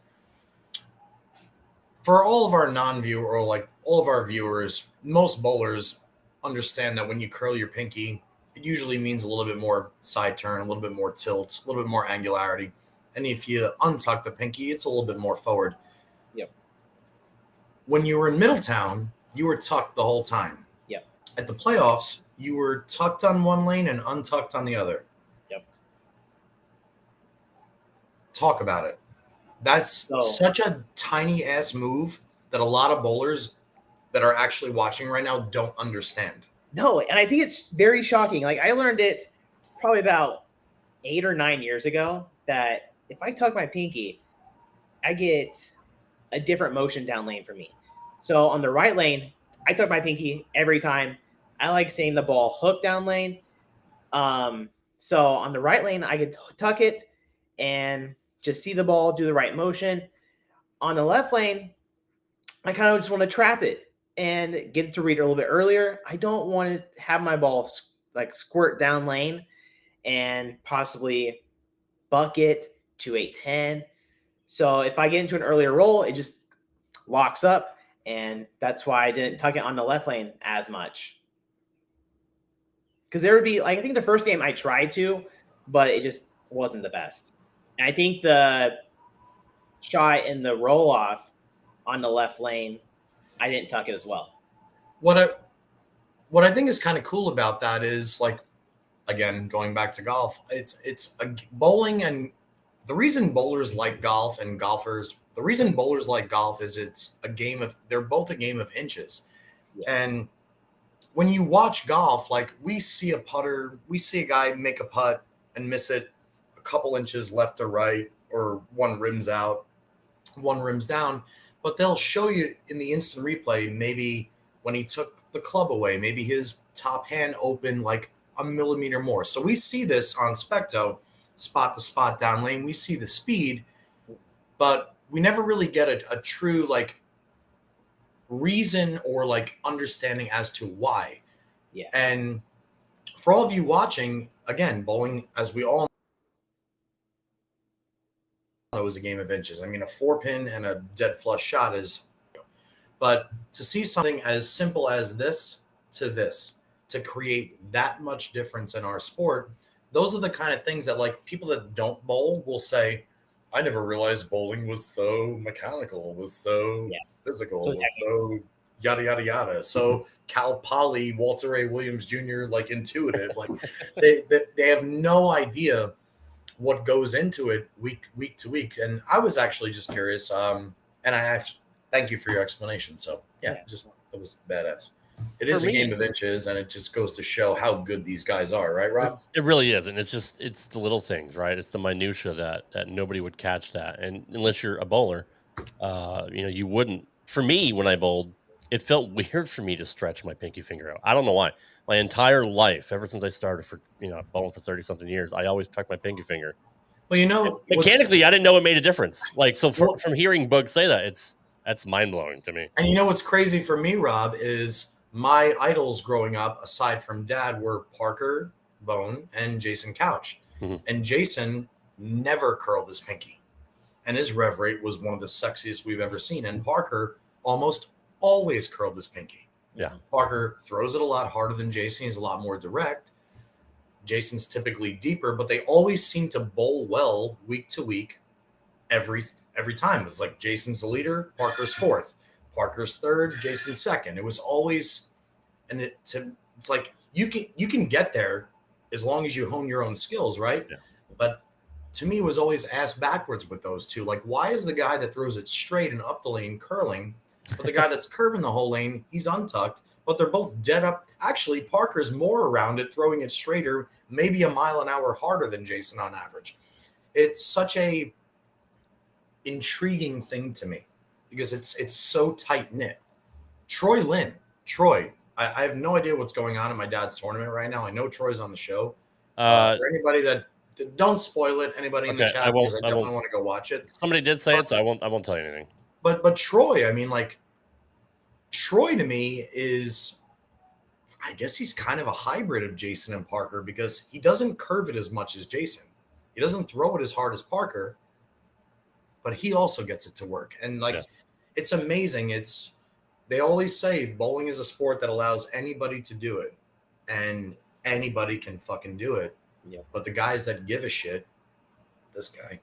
Speaker 10: For all of our non-viewer or like all of our viewers, most bowlers understand that when you curl your pinky, it usually means a little bit more side turn, a little bit more tilt, a little bit more angularity. And if you untuck the pinky, it's a little bit more forward.
Speaker 17: Yep.
Speaker 10: When you were in Middletown, you were tucked the whole time.
Speaker 17: Yep.
Speaker 10: At the playoffs, you were tucked on one lane and untucked on the other.
Speaker 17: Yep.
Speaker 10: Talk about it. That's such a tiny ass move that a lot of bowlers that are actually watching right now don't understand.
Speaker 17: No, and I think it's very shocking. Like, I learned it probably about 8 or 9 years ago that if I tuck my pinky, I get a different motion down lane for me. So on the right lane, I tuck my pinky every time. I like seeing the ball hook down lane. So on the right lane, I could tuck it and just see the ball, do the right motion. On the left lane, I kind of just want to trap it and get it to read it a little bit earlier. I don't want to have my ball like squirt down lane and possibly bucket to a 10. So if I get into an earlier roll, it just locks up, and that's why I didn't tuck it on the left lane as much. Because there would be, like, I think the first game I tried to, but it just wasn't the best. And I think the shot in the roll off on the left lane, I didn't tuck it as well.
Speaker 10: What I think is kind of cool about that is, like, again, going back to golf, it's a bowling, and the reason bowlers like golf and golfers, the reason bowlers like golf is they're both a game of inches. And when you watch golf, like we see a guy make a putt and miss it a couple inches left or right, or one rims out, one rims down, but they'll show you in the instant replay, maybe when he took the club away, maybe his top hand opened like a millimeter more. So we see this on Specto, spot to spot down lane. We see the speed, but we never really get a true like reason or like understanding as to why.
Speaker 17: Yeah.
Speaker 10: And for all of you watching, again, bowling, as we all know, is a game of inches. I mean, a 4-pin and a dead flush shot is, but to see something as simple as this to create that much difference in our sport, those are the kind of things that like people that don't bowl will say, I never realized bowling was so mechanical, was so physical, was so yada, yada, yada. So Cal Poly, Walter A. Williams Jr., like intuitive, like they have no idea what goes into it week to week. And I was actually just curious. And I actually thank you for your explanation. So just it was badass. It is a game of inches, and it just goes to show how good these guys are, right, Rob?
Speaker 2: It really is, and it's the little things, right? It's the minutia that nobody would catch that, and unless you're a bowler, you wouldn't. For me, when I bowled, it felt weird for me to stretch my pinky finger out. I don't know why. My entire life, ever since I started bowling for 30-something years, I always tuck my pinky finger.
Speaker 10: Well,
Speaker 2: and mechanically, I didn't know it made a difference. Like from hearing Boog say that, that's mind blowing to me.
Speaker 10: And you know what's crazy for me, Rob, is my idols growing up, aside from Dad, were Parker Bone and Jason Couch.
Speaker 2: Mm-hmm.
Speaker 10: And Jason never curled his pinky, and his rev rate was one of the sexiest we've ever seen. And Parker almost always curled his pinky.
Speaker 2: Yeah.
Speaker 10: Parker throws it a lot harder than Jason. He's a lot more direct. Jason's typically deeper, but they always seem to bowl well week to week. Every time it's like Jason's the leader, Parker's fourth, Parker's third, Jason's second. It was always, and it's like you can get there as long as you hone your own skills, right?
Speaker 2: Yeah.
Speaker 10: But to me, it was always ass backwards with those two. Like, why is the guy that throws it straight and up the lane curling, but the guy that's curving the whole lane, he's untucked, but they're both dead up. Actually, Parker's more around it, throwing it straighter, maybe a mile an hour harder than Jason on average. It's such a intriguing thing to me because it's so tight knit. Troy, I have no idea what's going on in my dad's tournament right now. I know Troy's on the show. For anybody that don't spoil it, anybody in the chat, because I definitely want to go watch it.
Speaker 2: Somebody did say it, so I won't tell you anything.
Speaker 10: But Troy, I mean, like Troy to me is, I guess he's kind of a hybrid of Jason and Parker because he doesn't curve it as much as Jason. He doesn't throw it as hard as Parker, but he also gets it to work. And it's amazing. They always say bowling is a sport that allows anybody to do it, and anybody can fucking do it.
Speaker 17: Yeah.
Speaker 10: But the guys that give a shit, this guy,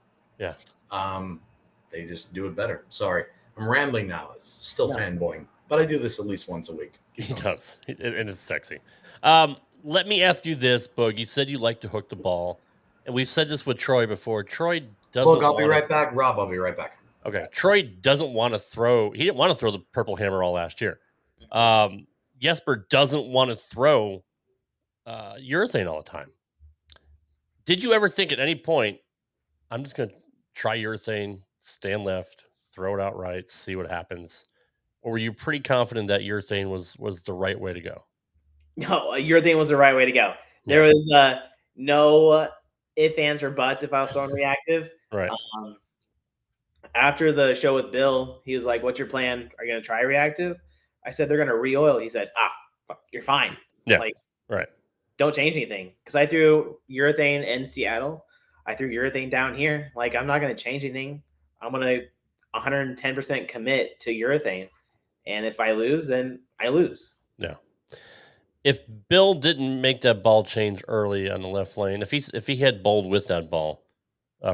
Speaker 10: they just do it better. Sorry, I'm rambling now. It's still fanboying, but I do this at least once a week.
Speaker 2: He does, and it's sexy. Let me ask you this, Boog. You said you like to hook the ball, and we've said this with Troy before. Troy doesn't.
Speaker 10: Look, I'll be right back. Rob, I'll be right back.
Speaker 2: Okay. Troy doesn't want to throw. He didn't want to throw the purple hammer all last year. Jesper doesn't want to throw urethane all the time. Did you ever think at any point, I'm just going to try urethane, stand left, throw it out right, see what happens? Or were you pretty confident that urethane was the right way to go?
Speaker 17: No, urethane was the right way to go. There was no ifs, ands, or buts if I was throwing reactive.
Speaker 2: Right.
Speaker 17: After the show with Bill, he was like, "What's your plan? Are you going to try reactive?" I said, "They're going to re-oil." He said, fuck, you're fine.
Speaker 2: Yeah.
Speaker 17: Like,
Speaker 2: right.
Speaker 17: Don't change anything. Because I threw urethane in Seattle. I threw urethane down here. Like, I'm not going to change anything. I'm going to 110% commit to urethane. And if I lose, then I lose.
Speaker 2: Yeah. If Bill didn't make that ball change early on the left lane, if he had bowled with that ball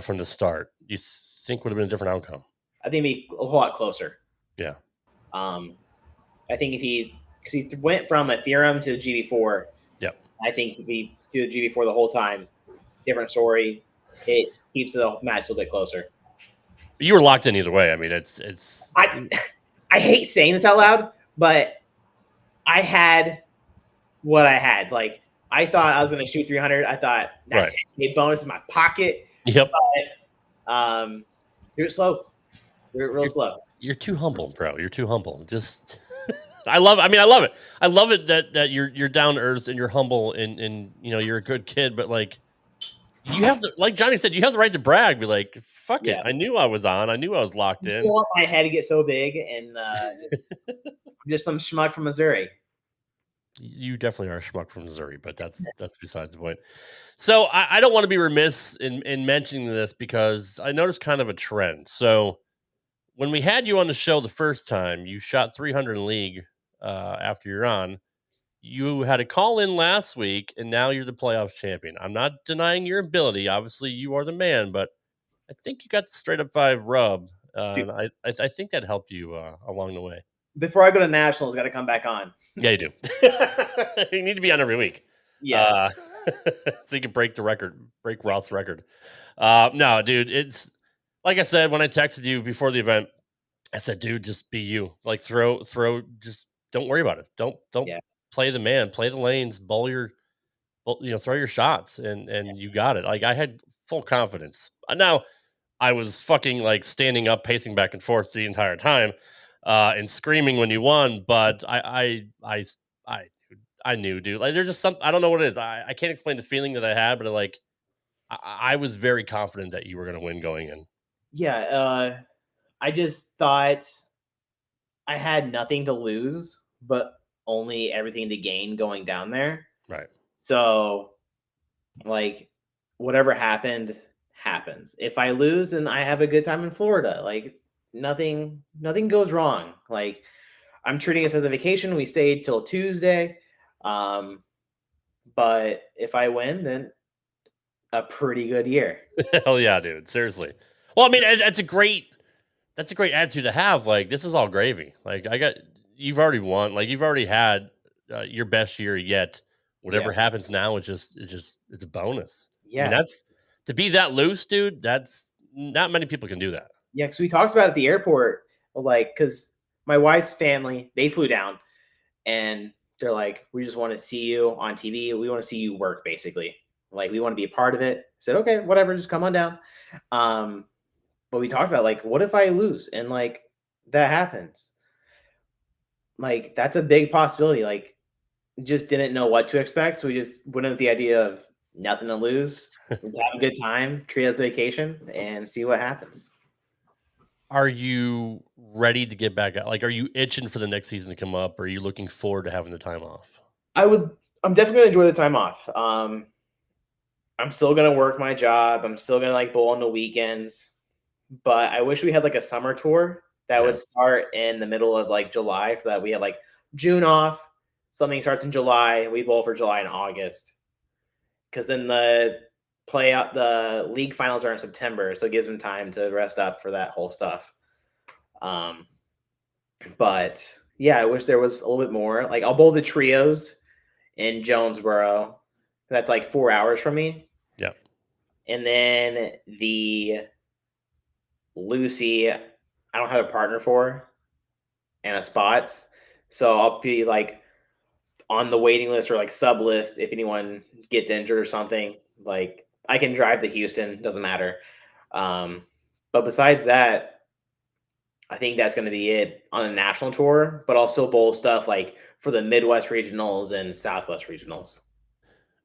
Speaker 2: from the start, you think would have been a different outcome?
Speaker 17: I think it'd be a whole lot closer.
Speaker 2: Yeah.
Speaker 17: I think because he went from a theorem to GB4.
Speaker 2: Yep.
Speaker 17: I think if we do the GB4 the whole time, different story. It keeps the match a little bit closer.
Speaker 2: You were locked in either way. I mean, it's.
Speaker 17: I hate saying this out loud, but I had what I had. Like, I thought I was going to shoot 300. I thought that 10K bonus in my pocket.
Speaker 2: Yep.
Speaker 17: But you're slow. You're real slow.
Speaker 2: You're too humble, bro. You're too humble. Just. I love it. I love it that you're down to earth and you're humble and you're a good kid, but like you have the, like Johnny said, you have the right to brag. Be like, fuck it. I knew I was on. I knew I was locked in.
Speaker 17: I don't want my head to get so big and I'm just some schmuck from Missouri.
Speaker 2: You definitely are a schmuck from Missouri, but that's besides the point. So I don't want to be remiss in mentioning this because I noticed kind of a trend. So when we had you on the show the first time, you shot 300 in league after you're on. You had a call in last week, and now you're the playoffs champion. I'm not denying your ability. Obviously, you are the man, but I think you got the straight up 5 rub. And I think that helped you along the way.
Speaker 17: Before I go to nationals, got to come back on.
Speaker 2: Yeah, you do. You need to be on every week.
Speaker 17: Yeah.
Speaker 2: So you can break Roth's record. No, dude, it's like I said, when I texted you before the event, I said, dude, just be you. Like throw, just don't worry about it. Don't play the man, play the lanes, throw your shots and you got it. Like I had full confidence. Now I was fucking like standing up, pacing back and forth the entire time, and screaming when you won, but I knew, dude. Like there's just something, I don't know what it is. I can't explain the feeling that I had, but like I was very confident that you were going to win going in.
Speaker 17: Yeah, I just thought I had nothing to lose, but only everything to gain going down there.
Speaker 2: Right.
Speaker 17: So, like, whatever happens. If I lose, then I have a good time in Florida. Like, nothing goes wrong. Like, I'm treating this as a vacation. We stayed till Tuesday. But if I win, then a pretty good year.
Speaker 2: Hell yeah, dude. Seriously. Well, I mean, that's a great attitude to have. Like, this is all gravy. Like, you've already won. Like, you've already had your best year yet. Whatever happens now, it's a bonus.
Speaker 17: Yeah.
Speaker 2: I mean, that's to be that loose, dude. That's not many people can do that.
Speaker 17: Yeah, because we talked about it at the airport, like, because my wife's family, they flew down, and they're like, we just want to see you on TV. We want to see you work, basically. Like, we want to be a part of it. I said, okay, whatever, just come on down. But we talked about, like, what if I lose? And, like, that happens. Like, that's a big possibility. Like, just didn't know what to expect. So we just went in with the idea of nothing to lose. Let's have a good time, treat it as a vacation, and see what happens.
Speaker 2: Are you ready to get back out? Like, are you itching for the next season to come up? Or are you looking forward to having the time off?
Speaker 17: I'm definitely going to enjoy the time off. I'm still going to work my job. I'm still going to like bowl on the weekends, but I wish we had like a summer tour that would start in the middle of like July, for that we had like June off. Something starts in July. We bowl for July and August, because then the league finals are in September, so it gives them time to rest up for that whole stuff. But yeah, I wish there was a little bit more. Like, I'll bowl the trios in Jonesboro. That's like 4 hours from me.
Speaker 2: Yeah.
Speaker 17: And then the Lucy, I don't have a partner for and a spots. So I'll be like on the waiting list or like sub list if anyone gets injured or something. Like, I can drive to Houston, doesn't matter. But besides that, I think that's going to be it on the national tour, but I'll still bowl stuff like for the Midwest regionals and Southwest regionals.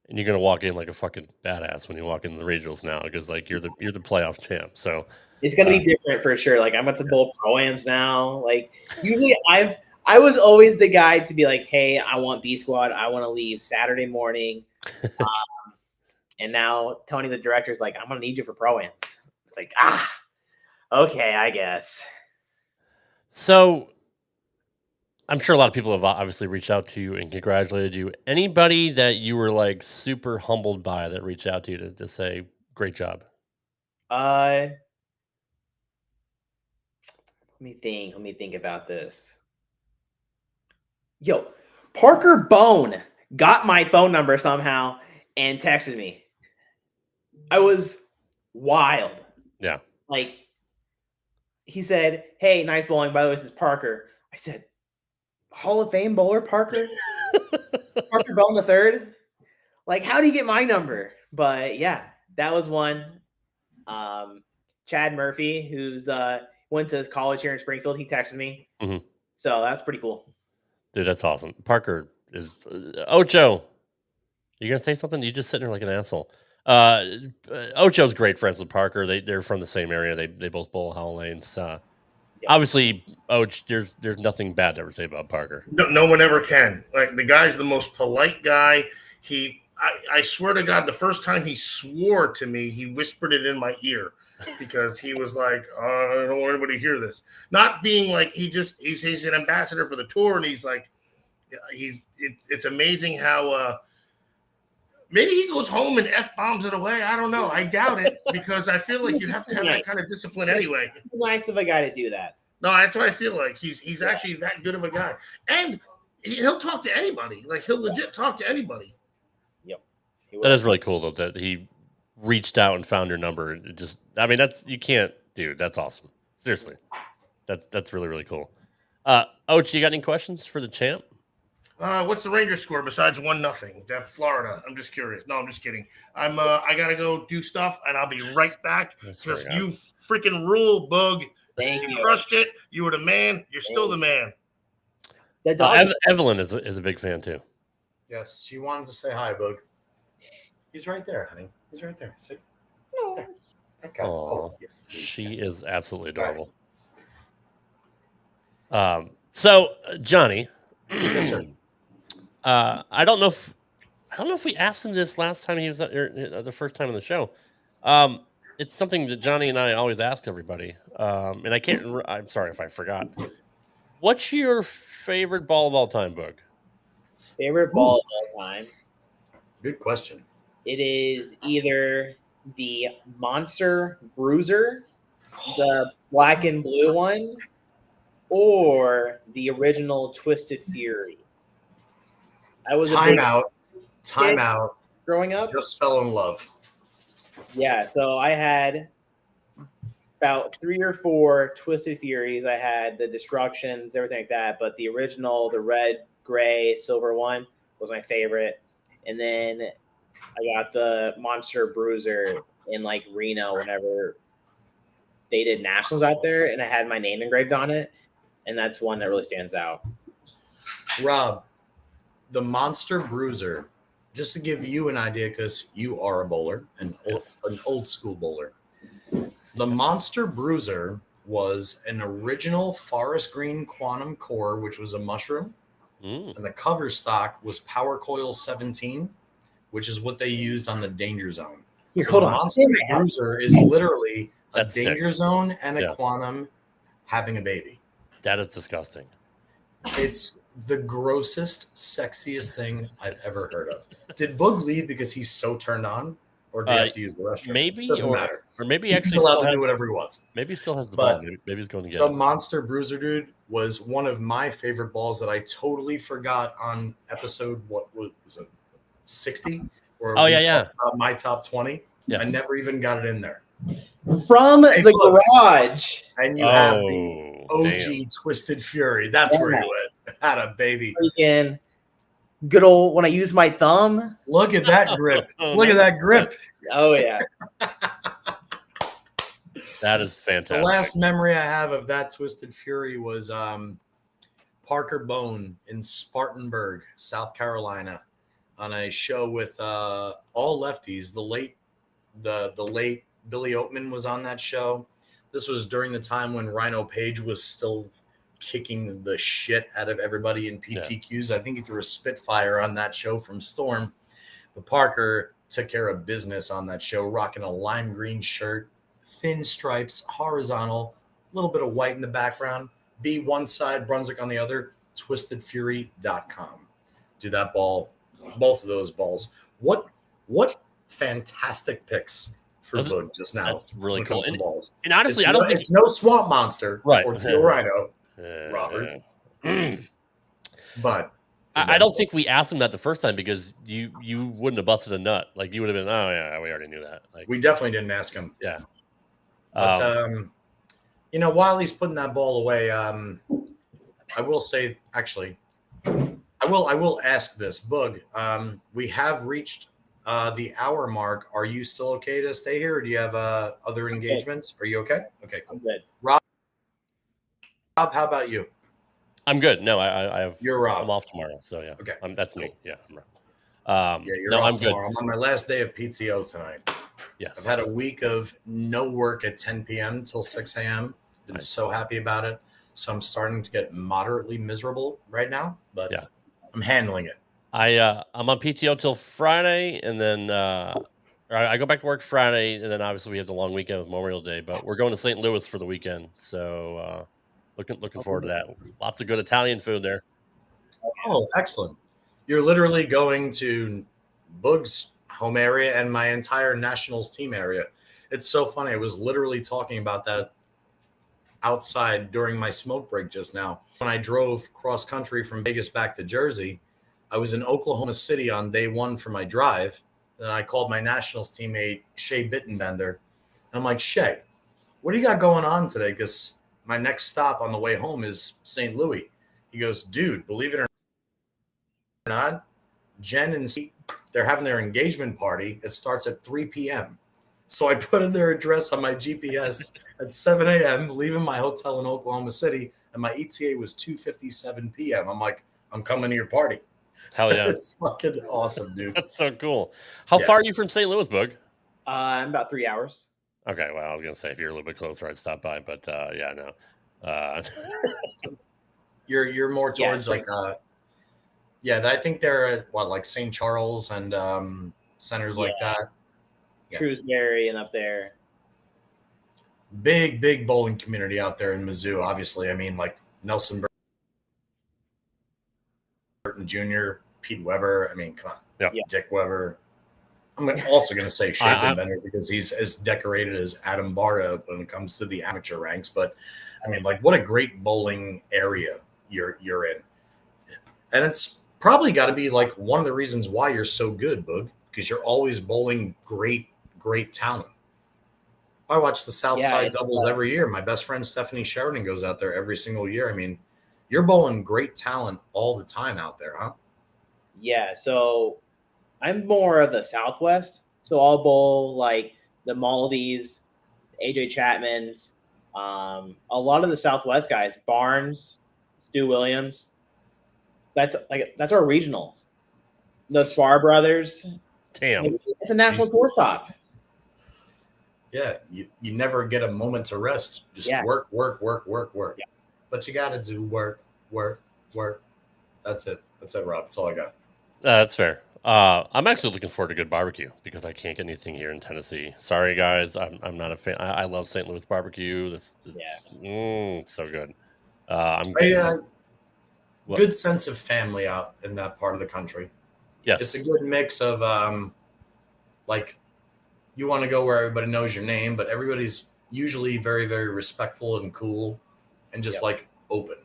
Speaker 2: And you're gonna walk in like a fucking badass when you walk in the regionals now, because like you're the playoff champ. So
Speaker 17: it's gonna be different for sure. Like, I'm about to bowl pro-ams now. Like, usually I was always the guy to be like, hey, I want B squad. I want to leave Saturday morning. And now Tony, the director, is like, I'm gonna need you for pro-ams. It's like, okay, I guess.
Speaker 2: So I'm sure a lot of people have obviously reached out to you and congratulated you. Anybody that you were like super humbled by that reached out to you to say, great job?
Speaker 17: Let me think about this. Yo, Parker Bone got my phone number somehow and texted me. I was wild.
Speaker 2: Yeah.
Speaker 17: Like, he said, "Hey, nice bowling. By the way, this is Parker." I said, "Hall of Fame bowler Parker? Parker Bell in the third? Like, how do you get my number?" But yeah, that was one. Chad Murphy, who's went to college here in Springfield, he texted me.
Speaker 2: Mhm.
Speaker 17: So that's pretty cool.
Speaker 2: Dude, that's awesome. Parker is Ocho. You gonna say something? You just sitting there like an asshole. Ocho's great friends with Parker. They're from the same area. They both bowl Howell Lanes. Obviously, Och, there's nothing bad to ever say about Parker.
Speaker 9: No one ever can. Like, the guy's the most polite guy. I swear to God, the first time he swore to me, he whispered it in my ear because he was like, I don't want anybody to hear this. Not being like he's an ambassador for the tour, and he's like, it's amazing how maybe he goes home and F-bombs it away. I don't know. I doubt it because I feel like you have to have that kind of discipline anyway.
Speaker 17: It's nice of a guy to do that.
Speaker 9: No, that's what I feel like. He's actually that good of a guy. And he'll talk to anybody. Like, he'll legit talk to anybody.
Speaker 2: That is really cool, though, that he reached out and found your number. Dude, that's awesome. Seriously. That's really, really cool. Och, you got any questions for the champ?
Speaker 9: What's the Rangers score besides 1-0? That Florida. I'm just curious. No, I'm just kidding. I gotta go do stuff, and I'll be right back because you freaking rule, Boog.
Speaker 17: Thank you.
Speaker 9: Crushed it. You were the man. You're still the man.
Speaker 2: Evelyn is a big fan too.
Speaker 10: Yes, she wanted to say hi, Boog. He's right there, honey. He's right there. See? There. That guy.
Speaker 2: Oh,
Speaker 10: yes.
Speaker 2: She is absolutely adorable. So Johnny,
Speaker 10: yes, sir.
Speaker 2: I don't know if we asked him this last time he was the first time on the show. It's something that Johnny and I always ask everybody, and I'm sorry if I forgot. What's your favorite ball of all time, Boog?
Speaker 17: Favorite ball of all time?
Speaker 10: Good question.
Speaker 17: It is either the Monster Bruiser, the black and blue one, or the original Twisted Fury. I was
Speaker 10: Time out
Speaker 17: growing up.
Speaker 10: Just fell in love.
Speaker 17: Yeah, so I had about 3 or 4 Twisted Furies. I had the Destructions, everything like that, but the original, the red, gray, silver one was my favorite. And then I got the Monster Bruiser in like Reno whenever they did nationals out there, and I had my name engraved on it, and that's one that really stands out.
Speaker 10: Rob, the Monster Bruiser, just to give you an idea, because you are a bowler, an old school bowler. The Monster Bruiser was an original forest green quantum core, which was a mushroom, and the cover stock was Power Coil 17, which is what they used on the Danger Zone.
Speaker 17: Here,
Speaker 10: so
Speaker 17: hold
Speaker 10: the
Speaker 17: on.
Speaker 10: Monster Bruiser is literally a
Speaker 2: That's
Speaker 10: Danger
Speaker 2: sick.
Speaker 10: Zone and a
Speaker 2: Yeah.
Speaker 10: quantum having a baby.
Speaker 2: That is disgusting.
Speaker 10: It's the grossest, sexiest thing I've ever heard of. Did Boog leave because he's so turned on, or do you have to use the restroom?
Speaker 2: Maybe,
Speaker 10: Doesn't matter.
Speaker 2: Or maybe
Speaker 10: He's
Speaker 2: actually
Speaker 10: allowed
Speaker 2: still
Speaker 10: to
Speaker 2: has,
Speaker 10: do whatever he wants.
Speaker 2: Maybe he still has the
Speaker 10: But
Speaker 2: ball. Maybe he's going to get
Speaker 10: The
Speaker 2: it.
Speaker 10: Monster Bruiser dude was one of my favorite balls that I totally forgot on episode, what was it, 60? Or
Speaker 2: Oh,
Speaker 10: we
Speaker 2: yeah.
Speaker 10: talked about my top 20.
Speaker 2: Yes.
Speaker 10: I never even got it in there.
Speaker 17: From
Speaker 10: Hey,
Speaker 17: the
Speaker 10: look.
Speaker 17: garage.
Speaker 10: And you have the OG Twisted Fury. That's where you went. Had a baby.
Speaker 17: Freaking good old when I use my thumb.
Speaker 10: Look at that grip. Look at that grip.
Speaker 17: Oh yeah.
Speaker 2: That is fantastic.
Speaker 10: The last memory I have of that Twisted Fury was Parker Bone in Spartanburg, South Carolina, on a show with all lefties. The late Billy Oatman was on that show. This was during the time when Rhino Page was still kicking the shit out of everybody in PTQs. I think he threw a Spitfire on that show from Storm. But Parker took care of business on that show, rocking a lime green shirt, thin stripes, horizontal, a little bit of white in the background. B one side, Brunswick on the other, twistedfury.com. Do that ball, both of those balls. What fantastic picks for Boog just now.
Speaker 2: That's really
Speaker 10: when it
Speaker 2: cool.
Speaker 10: comes to balls.
Speaker 2: And honestly,
Speaker 10: It's
Speaker 2: I don't
Speaker 10: no,
Speaker 2: think
Speaker 10: it's no Swamp Monster
Speaker 2: Right.
Speaker 10: or Teal Rhino, Robert. But
Speaker 2: I don't think we asked him that the first time because you wouldn't have busted a nut. Like you would have been, oh yeah, we already knew that. Like
Speaker 10: we definitely didn't ask him.
Speaker 2: Yeah.
Speaker 10: But while he's putting that ball away, I will say actually, I will ask this, Boog. We have reached the hour mark. Are you still okay to stay here, or do you have other engagements? Are you okay? Okay, cool.
Speaker 17: I'm good.
Speaker 10: Rob, how about you?
Speaker 2: I'm good. No, I have.
Speaker 10: You're Rob.
Speaker 2: I'm off tomorrow, so yeah.
Speaker 10: Okay,
Speaker 2: that's me. Yeah, I'm Rob.
Speaker 10: Yeah, you're
Speaker 2: no,
Speaker 10: off
Speaker 2: I'm
Speaker 10: tomorrow.
Speaker 2: good.
Speaker 10: I'm on my last day of PTO tonight.
Speaker 2: Yes,
Speaker 10: I've had a week of no work at 10 p.m. till 6 a.m. Been so happy about it. So I'm starting to get moderately miserable right now, but
Speaker 2: yeah,
Speaker 10: I'm handling it.
Speaker 2: I'm on PTO till Friday, and then I go back to work Friday, and then obviously we have the long weekend with Memorial Day. But we're going to St. Louis for the weekend, so looking forward to that. Lots of good Italian food there.
Speaker 10: Oh, excellent! You're literally going to Boog's home area and my entire Nationals team area. It's so funny. I was literally talking about that outside during my smoke break just now. When I drove cross country from Vegas back to Jersey, I was in Oklahoma City on day one for my drive. And I called my Nationals teammate, Shea Bittenbender. And I'm like, Shea, what do you got going on today? Because my next stop on the way home is St. Louis. He goes, dude, believe it or not, Jen and Steve, they're having their engagement party. It starts at 3 p.m. So I put in their address on my GPS at 7 a.m., leaving my hotel in Oklahoma City, and my ETA was 2:57 p.m. I'm like, I'm coming to your party.
Speaker 2: Hell yeah.
Speaker 10: It's fucking awesome, dude.
Speaker 2: That's so cool. How far are you from St. Louis, Boog?
Speaker 17: I'm about 3 hours.
Speaker 2: Okay, well, I was going to say if you're a little bit closer, I'd stop by, but yeah, no.
Speaker 10: You're more towards I think they're at like St. Charles and centers like that.
Speaker 17: Yeah. Shrewsbury and up there.
Speaker 10: Big bowling community out there in Mizzou, obviously. I mean, like Nelson Burton Jr., Pete Weber. I mean, come on.
Speaker 2: Yeah.
Speaker 10: Dick Weber. I'm also going to say Shea Bittenbender because he's as decorated as Adam Barta when it comes to the amateur ranks. But, I mean, like, what a great bowling area you're in. And it's probably got to be, like, one of the reasons why you're so good, Boog, because you're always bowling great talent. I watch the Southside doubles every year. My best friend Stephanie Sheridan goes out there every single year. I mean, you're bowling great talent all the time out there, huh?
Speaker 17: Yeah, so I'm more of the Southwest. So I'll bowl like the Maldies, AJ Chapman's, a lot of the Southwest guys, Barnes, Stu Williams. That's our regionals. The Spar brothers.
Speaker 2: Damn.
Speaker 17: It's a national tour stop.
Speaker 10: Yeah, you never get a moment to rest. Just work. Yeah. But you got to do work. That's it, Rob. That's all I got.
Speaker 2: That's fair. I'm actually looking forward to good barbecue because I can't get anything here in Tennessee. Sorry, guys. I'm not a fan. I love St. Louis barbecue. This so good.
Speaker 10: Good sense of family out in that part of the country.
Speaker 2: Yes.
Speaker 10: It's a good mix of like you want to go where everybody knows your name, but everybody's usually very, very respectful and cool and just like open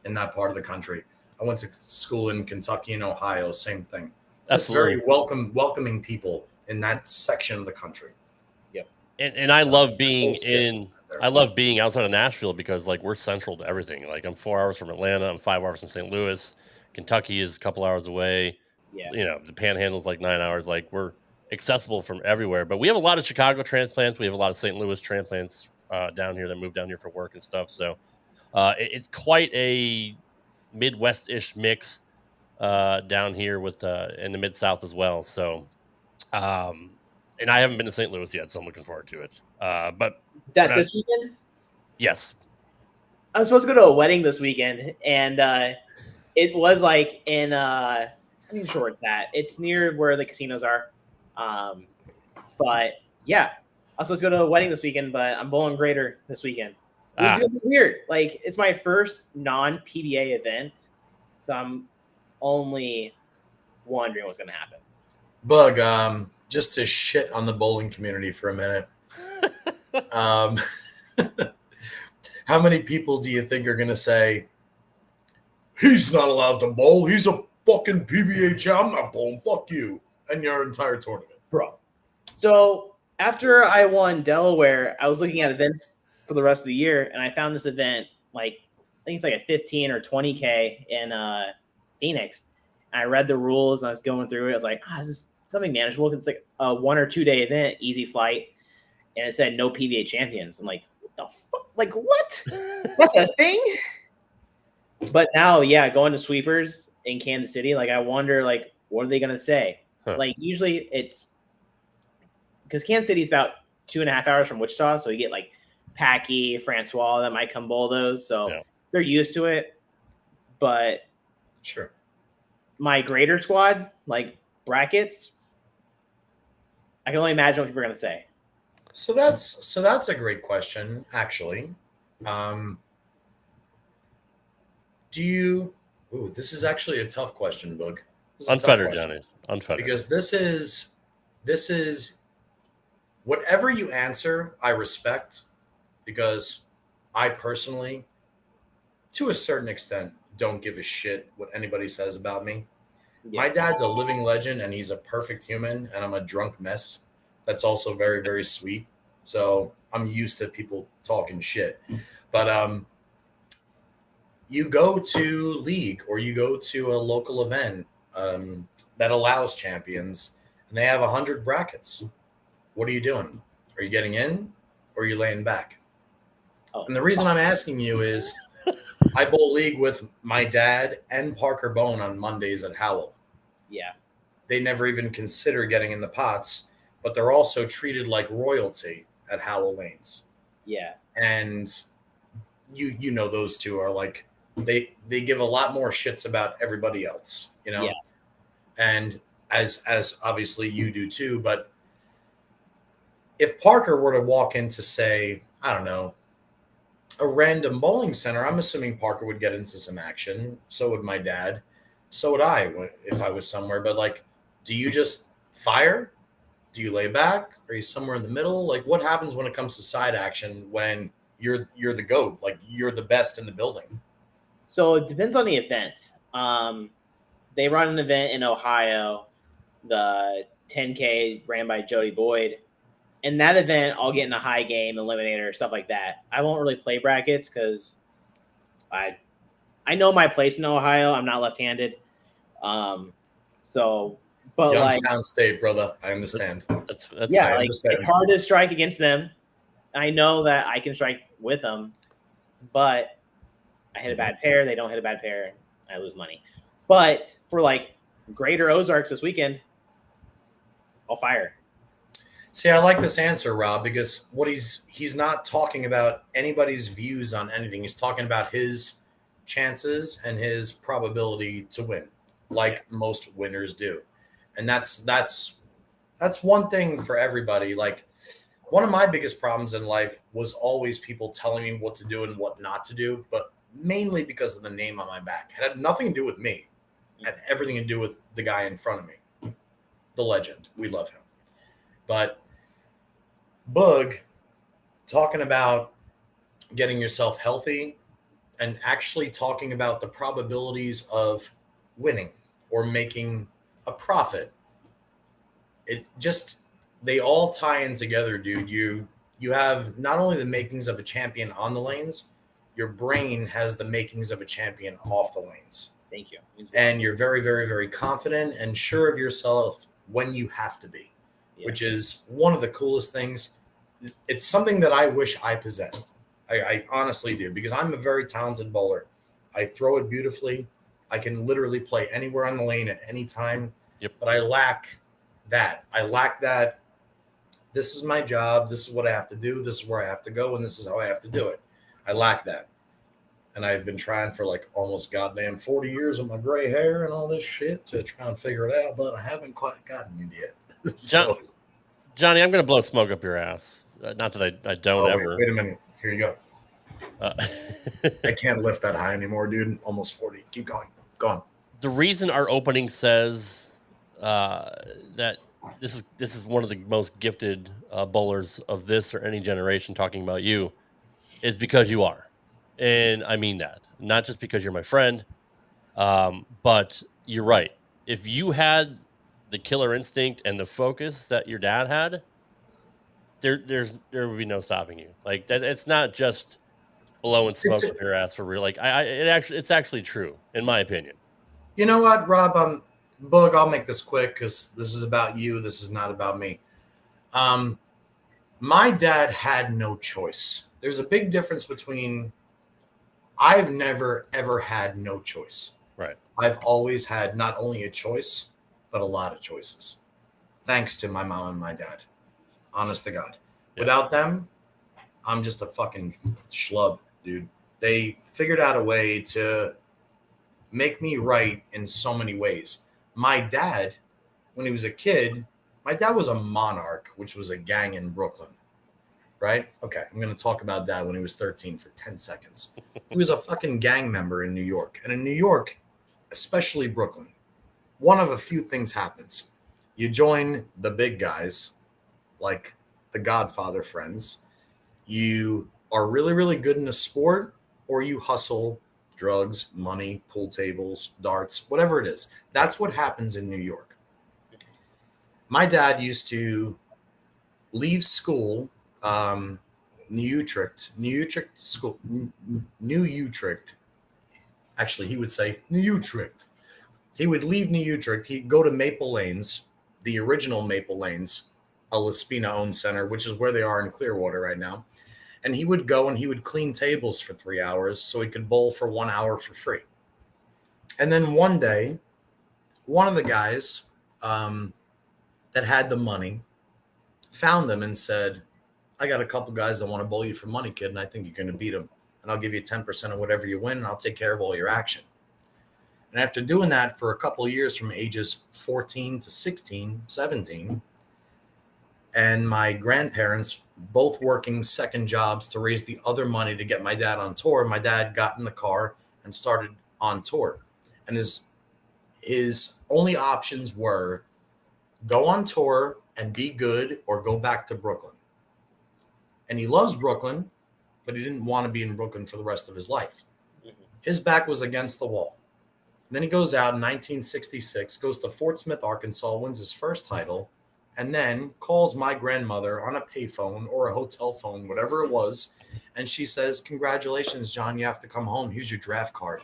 Speaker 10: in that part of the country. I went to school in Kentucky and Ohio, same thing. Just very welcoming people in that section of the country.
Speaker 17: Yep.
Speaker 2: And I love being outside of Nashville because like we're central to everything. Like I'm 4 hours from Atlanta, I'm 5 hours from St. Louis. Kentucky is a couple hours away.
Speaker 17: Yeah.
Speaker 2: You know, the Panhandle's like 9 hours. Like we're accessible from everywhere. But we have a lot of Chicago transplants. We have a lot of St. Louis transplants down here that move down here for work and stuff. So it's quite a Midwest-ish mix down here with in the Mid-South as well. So, and I haven't been to St. Louis yet, so I'm looking forward to it. But
Speaker 17: this weekend?
Speaker 2: Yes.
Speaker 17: I was supposed to go to a wedding this weekend, and it was like in I'm not even sure where it's at. It's near where the casinos are. But yeah, I was supposed to go to a wedding this weekend, but I'm bowling greater this weekend. It's gonna be weird. Like it's my first non-PBA event, so I'm only wondering what's gonna happen.
Speaker 10: Bug, just to shit on the bowling community for a minute. How many people do you think are gonna say he's not allowed to bowl? He's a fucking PBA champ. I'm not bowling. Fuck you and your entire tournament,
Speaker 17: bro. So after I won Delaware, I was looking at events for the rest of the year, and I found this event like I think it's like a 15 or 20K in Phoenix. And I read the rules and I was going through it. I was like, this is something manageable because it's like a 1 or 2 day event, easy flight, and it said no PBA champions. I'm like, what the fuck? Like what? That's a thing. But now, yeah, going to sweepers in Kansas City, like I wonder, like what are they gonna say? Like usually it's because Kansas City is about 2.5 hours from Wichita, so you get like Packy, Francois that might come bowl those, so they're used to it. But
Speaker 10: sure,
Speaker 17: my greater squad, like brackets, I can only imagine what people are gonna say.
Speaker 10: So that's a great question, actually. Do you? Ooh, this is actually a tough question, Boog.
Speaker 2: Unfettered, Johnny. Unfettered.
Speaker 10: Because this is whatever you answer, I respect, because I personally, to a certain extent, don't give a shit what anybody says about me. Yeah. My dad's a living legend, and he's a perfect human, and I'm a drunk mess. That's also very, very sweet. So I'm used to people talking shit. But you go to league or you go to a local event that allows champions, and they have 100 brackets. What are you doing? Are you getting in or are you laying back? And the reason I'm asking you is I bowl league with my dad and Parker Bone on Mondays at Howell.
Speaker 17: Yeah.
Speaker 10: They never even consider getting in the pots, but they're also treated like royalty at Howell Lanes.
Speaker 17: Yeah.
Speaker 10: And you know those two are like they give a lot more shits about everybody else, you know.
Speaker 17: Yeah.
Speaker 10: And as obviously you do too, but if Parker were to walk into, say, I don't know, a random bowling center, I'm assuming Parker would get into some action. So would my dad. So would I if I was somewhere. But like, do you just fire? Do you lay back? Are you somewhere in the middle? Like, what happens when it comes to side action when you're the GOAT? Like, you're the best in the building.
Speaker 17: So it depends on the event. They run an event in Ohio, the 10K ran by Jody Boyd. In that event, I'll get in a high game, eliminator, stuff like that. I won't really play brackets because I know my place in Ohio. I'm not left-handed. But
Speaker 10: Youngstown State, brother. I understand.
Speaker 2: That's
Speaker 17: yeah, like it's hard to strike against them. I know that I can strike with them, but I hit a bad pair. They don't hit a bad pair. I lose money. But for like Greater Ozarks this weekend, I'll fire.
Speaker 10: See, I like this answer, Rob, because what he's not talking about anybody's views on anything. He's talking about his chances and his probability to win, like most winners do. And that's one thing for everybody. Like, one of my biggest problems in life was always people telling me what to do and what not to do, but mainly because of the name on my back. It had nothing to do with me. It had everything to do with the guy in front of me, the legend. We love him. But Boog, talking about getting yourself healthy and actually talking about the probabilities of winning or making a profit, they all tie in together, dude. You have not only the makings of a champion on the lanes, your brain has the makings of a champion off the lanes.
Speaker 17: Thank you.
Speaker 10: And you're very, very, very confident and sure of yourself when you have to be, which is one of the coolest things. It's something that I wish I possessed. I honestly do, because I'm a very talented bowler. I throw it beautifully. I can literally play anywhere on the lane at any time.
Speaker 2: Yep.
Speaker 10: But I lack that. This is my job. This is what I have to do. This is where I have to go. And this is how I have to do it. I lack that. And I've been trying for like almost goddamn 40 years with my gray hair and all this shit to try and figure it out. But I haven't quite gotten it yet. So,
Speaker 2: Johnny, I'm going to blow smoke up your ass. Not that I don't ever.
Speaker 10: Wait a minute. Here you go. I can't lift that high anymore, dude. Almost 40. Keep going. Go on.
Speaker 2: The reason our opening says that this is one of the most gifted bowlers of this or any generation, talking about you, is because you are. And I mean that. Not just because you're my friend, but you're right. If you had the killer instinct and the focus that your dad had, there would be no stopping you. Like that, it's not just blowing smoke up your ass for real. Like it's actually true in my opinion.
Speaker 10: You know what, Rob? Boog, I'll make this quick because this is about you. This is not about me. My dad had no choice. There's a big difference between I've never, ever had no choice.
Speaker 2: Right.
Speaker 10: I've always had not only a choice, but a lot of choices. Thanks to my mom and my dad. Honest to God. Yeah. Without them, I'm just a fucking schlub, dude. They figured out a way to make me right in so many ways. My dad, when he was a kid, my dad was a Monarch, which was a gang in Brooklyn, right? Okay, I'm going to talk about that when he was 13 for 10 seconds. He was a fucking gang member in New York. And in New York, especially Brooklyn, one of a few things happens. You join the big guys, like the Godfather friends. You are really, really good in a sport, or you hustle drugs, money, pool tables, darts, whatever it is. That's what happens in New York. My dad used to leave school, New Utrecht school, New Utrecht. Actually, he would say New Utrecht. He would leave New Utrecht. He'd go to Maple Lanes, the original Maple Lanes, a Laspina-owned center, which is where they are in Clearwater right now. And he would go and he would clean tables for 3 hours so he could bowl for 1 hour for free. And then one day, one of the guys that had the money found them and said, I got a couple guys that want to bowl you for money, kid, and I think you're going to beat them. And I'll give you 10% of whatever you win, and I'll take care of all your action. And after doing that for a couple of years from ages 14 to 16, 17, and my grandparents both working second jobs to raise the other money to get my dad on tour, my dad got in the car and started on tour. And his only options were go on tour and be good or go back to Brooklyn. And he loves Brooklyn, but he didn't want to be in Brooklyn for the rest of his life. His back was against the wall. And then he goes out in 1966, goes to Fort Smith, Arkansas, wins his first title, and then calls my grandmother on a payphone or a hotel phone, whatever it was, and she says, congratulations, John, you have to come home. Here's your draft card.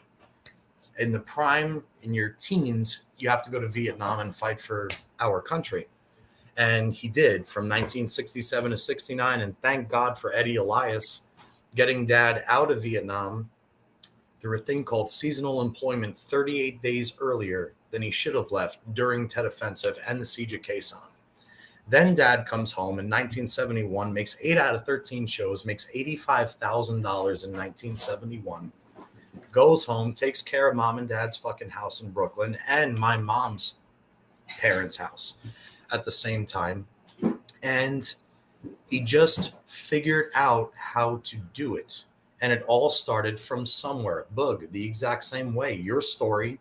Speaker 10: In the prime, in your teens, you have to go to Vietnam and fight for our country. And he did from 1967 to 69, and thank God for Eddie Elias getting dad out of Vietnam through a thing called seasonal employment 38 days earlier than he should have left during Tet Offensive and the Siege of Quezon. Then dad comes home in 1971, makes 8 out of 13 shows, makes $85,000 in 1971, goes home, takes care of mom and dad's fucking house in Brooklyn and my mom's parents' house at the same time. And he just figured out how to do it. And it all started from somewhere. Boog, the exact same way. Your story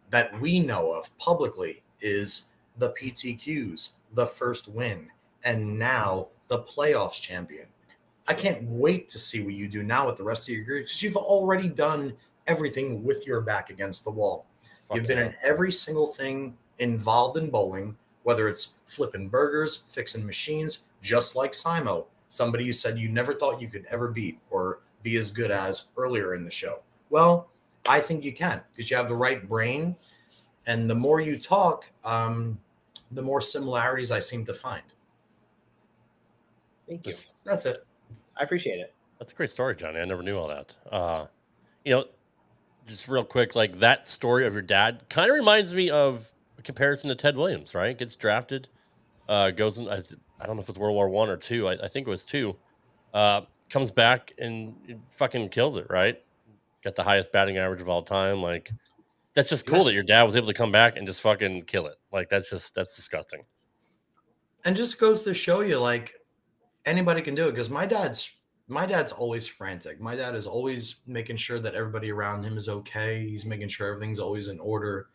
Speaker 10: that we know of publicly is the PTQs, the first win, and now the playoffs champion. I can't wait to see what you do now with the rest of your career because you've already done everything with your back against the wall. You've been in every single thing involved in bowling, whether it's flipping burgers, fixing machines, just like Simo, somebody you said you never thought you could ever beat or be as good as earlier in the show. Well, I think you can because you have the right brain. And the more you talk, the more similarities I seem to find.
Speaker 17: Thank you.
Speaker 10: That's it.
Speaker 17: I appreciate it.
Speaker 2: That's a great story, Johnny. I never knew all that. Just real quick, like that story of your dad kind of reminds me of a comparison to Ted Williams, right? Gets drafted, goes in, I don't know if it's World War I or II. I think it was II. Comes back and fucking kills it, right? Got the highest batting average of all time. Like, that's just cool that your dad was able to come back and just fucking kill it. Like, that's disgusting.
Speaker 10: And just goes to show you, like, anybody can do it. Because my dad's always frantic. My dad is always making sure that everybody around him is okay. He's making sure everything's always in order.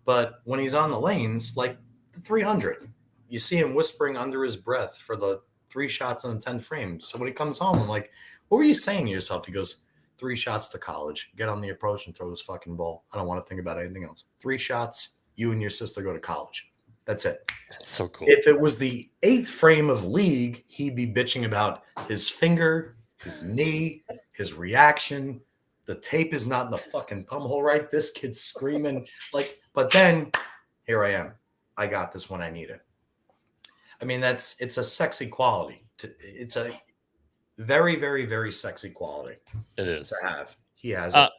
Speaker 10: But when he's on the lanes, like the 300, you see him whispering under his breath for the 3 shots on the 10th frame. So when he comes home, I'm like, what were you saying to yourself? He goes, 3 shots to college. Get on the approach and throw this fucking ball. I don't want to think about anything else. 3 shots, you and your sister go to college. That's it.
Speaker 2: That's so cool.
Speaker 10: If it was the 8th frame of league, he'd be bitching about his finger, his knee, his reaction. The tape is not in the fucking thumb hole right. This kid's screaming. But then here I am. I got this when I need it. I mean, it's a sexy quality. It's a very, very, very sexy quality.
Speaker 2: It is
Speaker 10: to have. He has it.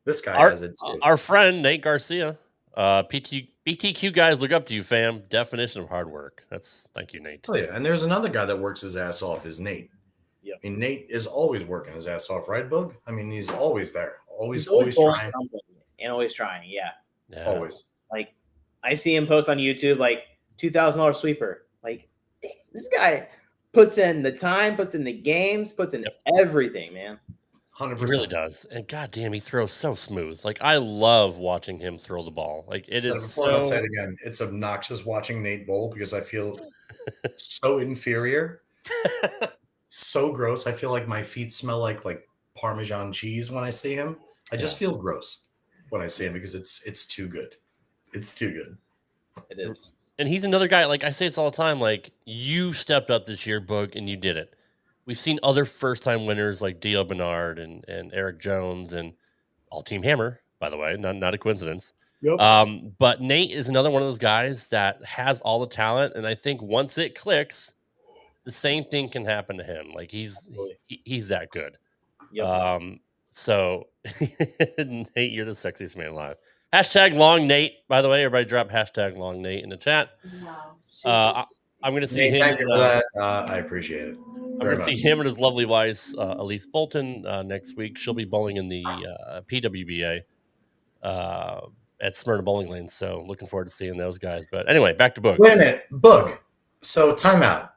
Speaker 10: This guy has it too.
Speaker 2: Our friend Nate Garcia, BTQ guys look up to you, fam. Definition of hard work. Thank you, Nate.
Speaker 10: Oh yeah, and there's another guy that works his ass off. Is Nate?
Speaker 17: Yep.
Speaker 10: I mean, Nate is always working his ass off, right, Boog? I mean, he's always there, always
Speaker 17: bowling
Speaker 10: trying,
Speaker 17: and always trying. Yeah,
Speaker 10: always.
Speaker 17: Like I see him post on YouTube, like $2,000 sweeper. Like this guy puts in the time, puts in the games, puts in everything, man.
Speaker 10: 100%.
Speaker 2: He really does. And goddamn, he throws so smooth. Like I love watching him throw the ball. Like it is
Speaker 10: Before I say it again, it's obnoxious watching Nate bowl because I feel so inferior, so gross. I feel like my feet smell like Parmesan cheese when I see him. I just feel gross when I see him because it's too good. It's too good.
Speaker 17: It is.
Speaker 2: And he's another guy, like I say this all the time, like you stepped up this year, Boog, and you did it. We've seen other first-time winners like Dio Bernard and Eric Jones and all Team Hammer, by the way, not a coincidence.
Speaker 17: Yep.
Speaker 2: But Nate is another one of those guys that has all the talent, and I think once it clicks, the same thing can happen to him. Like he's that good.
Speaker 17: Yep.
Speaker 2: So Nate, you're the sexiest man alive. Hashtag long Nate, by the way. Everybody drop hashtag long Nate in the chat. I'm going to see him.
Speaker 10: Thank you for that. I appreciate it.
Speaker 2: I'm going to see him and his lovely wife, Elise Bolton, next week. She'll be bowling in the PWBA at Smyrna Bowling Lane. So looking forward to seeing those guys. But anyway, back to Boog.
Speaker 10: Wait a minute, Boog. So timeout.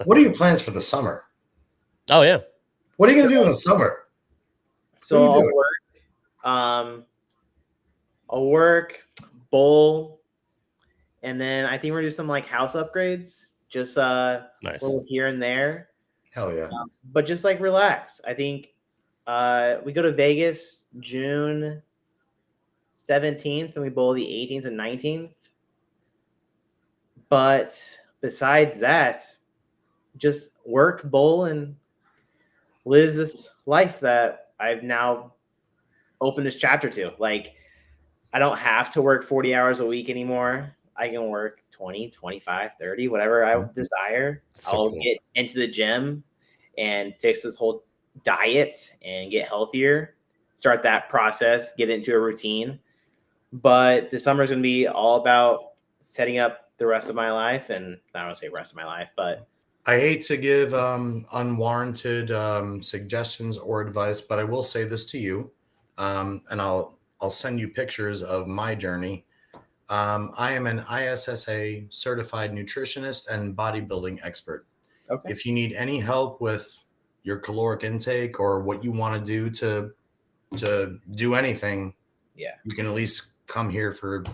Speaker 10: What are your plans for the summer?
Speaker 2: Oh yeah.
Speaker 10: What are you going to do in the summer?
Speaker 17: So I'll work, bowl, and then I think we're gonna do some like house upgrades, just nice. A little here and there.
Speaker 10: Hell yeah!
Speaker 17: But just like relax. I think we go to Vegas June 17th, and we bowl the 18th and 19th. But besides that, just work, bowl, and live this life that I've now opened this chapter to. Like, I don't have to work 40 hours a week anymore. I can work 20, 25, 30, whatever I desire. I'll get into the gym and fix this whole diet and get healthier, start that process, get into a routine. But the summer is going to be all about setting up the rest of my life. And I don't want to say rest of my life, but
Speaker 10: I hate to give unwarranted suggestions or advice, but I will say this to you, and I'll send you pictures of my journey. I am an ISSA certified nutritionist and bodybuilding expert.
Speaker 17: Okay.
Speaker 10: If you need any help with your caloric intake or what you want to do to do anything, you can at least come here for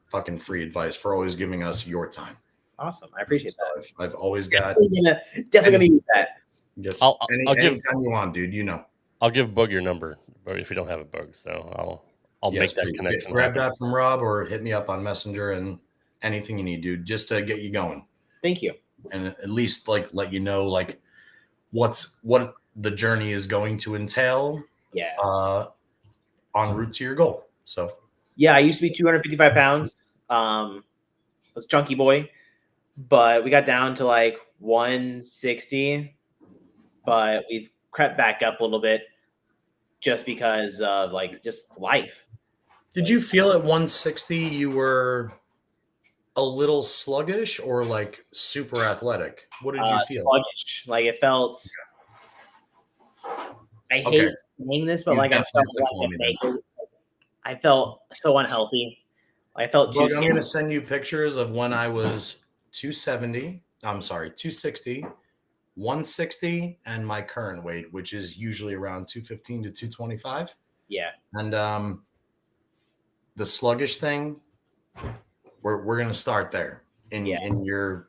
Speaker 10: fucking free advice, for always giving us your time.
Speaker 17: Awesome. I appreciate that.
Speaker 10: I've always got
Speaker 17: definitely gonna use that.
Speaker 10: Just
Speaker 2: I'll
Speaker 10: anytime you want, dude. You know.
Speaker 2: I'll give Boog your number, but if you don't have a Boog, so I'll make that connection.
Speaker 10: Grab that from Rob or hit me up on Messenger and anything you need, dude, just to get you going.
Speaker 17: Thank you.
Speaker 10: And at least let you know what the journey is going to entail.
Speaker 17: Yeah.
Speaker 10: En route to your goal. So.
Speaker 17: Yeah, I used to be 255 pounds. I was a chunky boy, but we got down to 160. But we've crept back up a little bit just because of just life.
Speaker 10: Did you feel at 160 you were a little sluggish or super athletic? What did you feel?
Speaker 17: Sluggish. It felt. I hate saying this, but I felt so unhealthy. I felt too.
Speaker 10: I'm going to send you pictures of when I was 260, 160, and my current weight, which is usually around 215 to 225.
Speaker 17: Yeah.
Speaker 10: And the sluggish thing, we're going to start there in your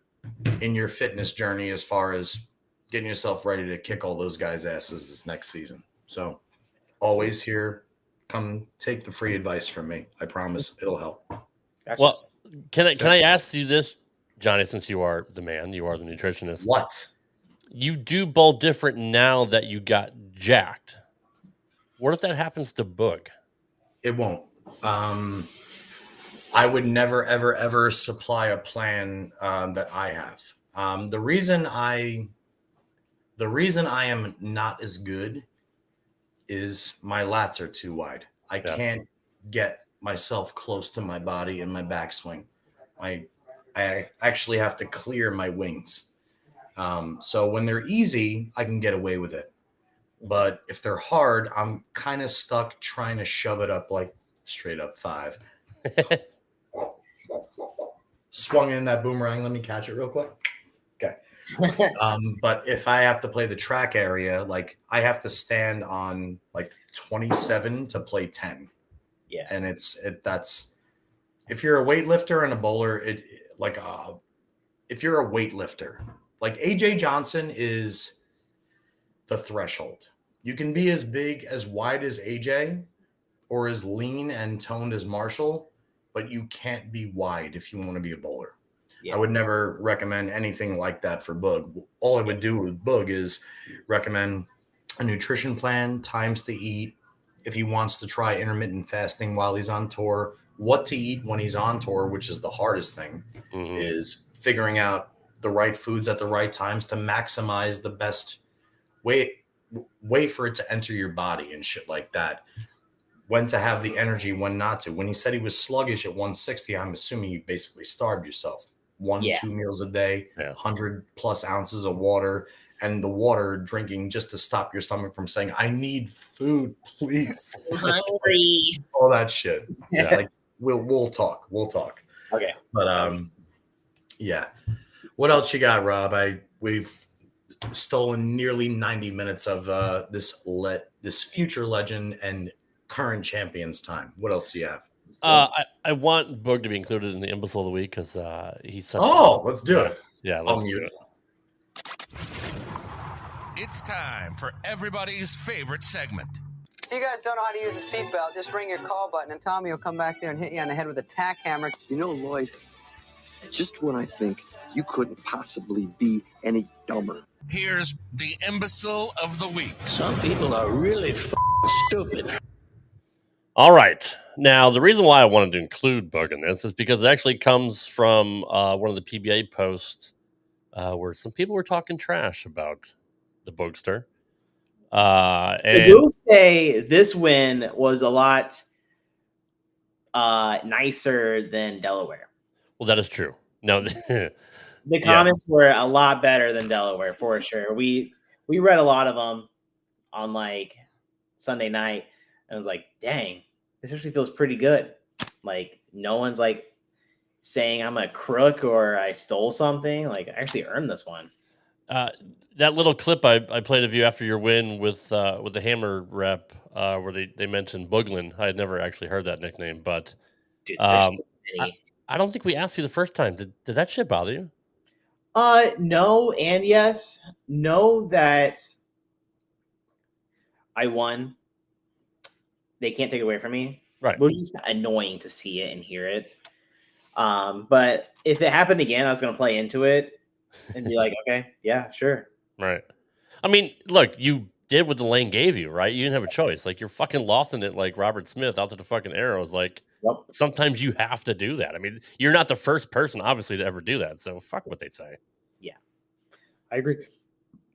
Speaker 10: fitness journey as far as getting yourself ready to kick all those guys' asses this next season. So always here. Come take the free advice from me. I promise it'll help.
Speaker 17: Gotcha.
Speaker 2: Well, can I ask you this, Johnny, since you are the man, you are the nutritionist.
Speaker 10: What?
Speaker 2: You do bowl different now that you got jacked. What if that happens to Boog?
Speaker 10: It won't. I would never, ever, ever supply a plan that I have. The reason I am not as good is my lats are too wide. I can't get myself close to my body in my backswing. I actually have to clear my wings. So when they're easy, I can get away with it. But if they're hard, I'm kind of stuck trying to shove it up like straight up 5. Swung in that boomerang. Let me catch it real quick. Okay. But if I have to play the track area, like I have to stand on like 27 to play 10.
Speaker 17: Yeah.
Speaker 10: And that's if you're a weightlifter and a bowler, if you're a weightlifter, like AJ Johnson is the threshold. You can be as big, as wide as AJ or as lean and toned as Marshall, but you can't be wide if you want to be a bowler. Yeah. I would never recommend anything like that for Boog. All I would do with Boog is recommend a nutrition plan, times to eat, if he wants to try intermittent fasting while he's on tour, what to eat when he's on tour, which is the hardest thing, is figuring out the right foods at the right times to maximize the best way for it to enter your body and shit like that. When to have the energy, when not to. When he said he was sluggish at 160, I'm assuming you basically starved yourself. 1-2 meals a day, 100 plus ounces of water, and the water drinking just to stop your stomach from saying, I need food, please.
Speaker 17: I'm hungry.
Speaker 10: All that shit. Yeah, like we'll talk.
Speaker 17: Okay.
Speaker 10: But yeah. What else you got, Rob? We've stolen nearly 90 minutes of this future legend and current champion's time. What else do you have?
Speaker 2: I want Boog to be included in the Imbecile of the Week because he's such
Speaker 10: let's do it.
Speaker 2: Yeah, let's do it.
Speaker 1: It's time for everybody's favorite segment.
Speaker 18: If you guys don't know how to use a seatbelt, just ring your call button and Tommy will come back there and hit you on the head with a tack hammer.
Speaker 19: You know, Lloyd, just when I think you couldn't possibly be any dumber.
Speaker 1: Here's the Imbecile of the Week.
Speaker 19: Some people are really stupid.
Speaker 2: All right. Now, the reason why I wanted to include Boog in this is because it actually comes from one of the PBA posts where some people were talking trash about the Boogster.
Speaker 17: I will say this win was a lot nicer than Delaware.
Speaker 2: Well, that is true. No,
Speaker 17: the comments were a lot better than Delaware for sure. We read a lot of them on like Sunday night, and I was like, dang, this actually feels pretty good. Like no one's like saying I'm a crook or I stole something. Like I actually earned this one.
Speaker 2: That little clip I played of you after your win with the Hammer rep, where they mentioned Booglin. I had never actually heard that nickname, but
Speaker 17: dude,
Speaker 2: I don't think we asked you the first time. Did that shit bother you?
Speaker 17: No and yes. Know that I won. They can't take it away from me.
Speaker 2: Right.
Speaker 17: It was just annoying to see it and hear it. But if it happened again, I was going to play into it and be like, okay, yeah, sure.
Speaker 2: Right. I mean, look, you did what the lane gave you, right? You didn't have a choice. Like you're fucking lofting it like Robert Smith out to the fucking arrows. Like sometimes you have to do that. I mean, you're not the first person, obviously, to ever do that. So fuck what they say.
Speaker 17: Yeah, I agree.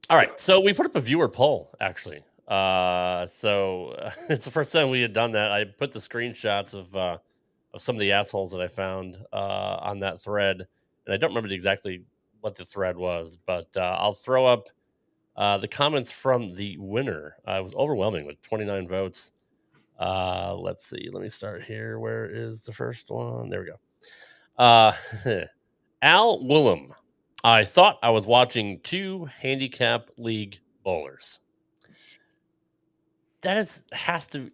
Speaker 2: All right. So we put up a viewer poll, actually. So it's the first time we had done that. I put the screenshots of some of the assholes that I found on that thread, and I don't remember exactly what the thread was, but I'll throw up the comments from the winner. It was overwhelming with 29 votes. Let's see. Let me start here. Where is the first one? There we go. Al Willem. I thought I was watching 2 handicap league bowlers. Has to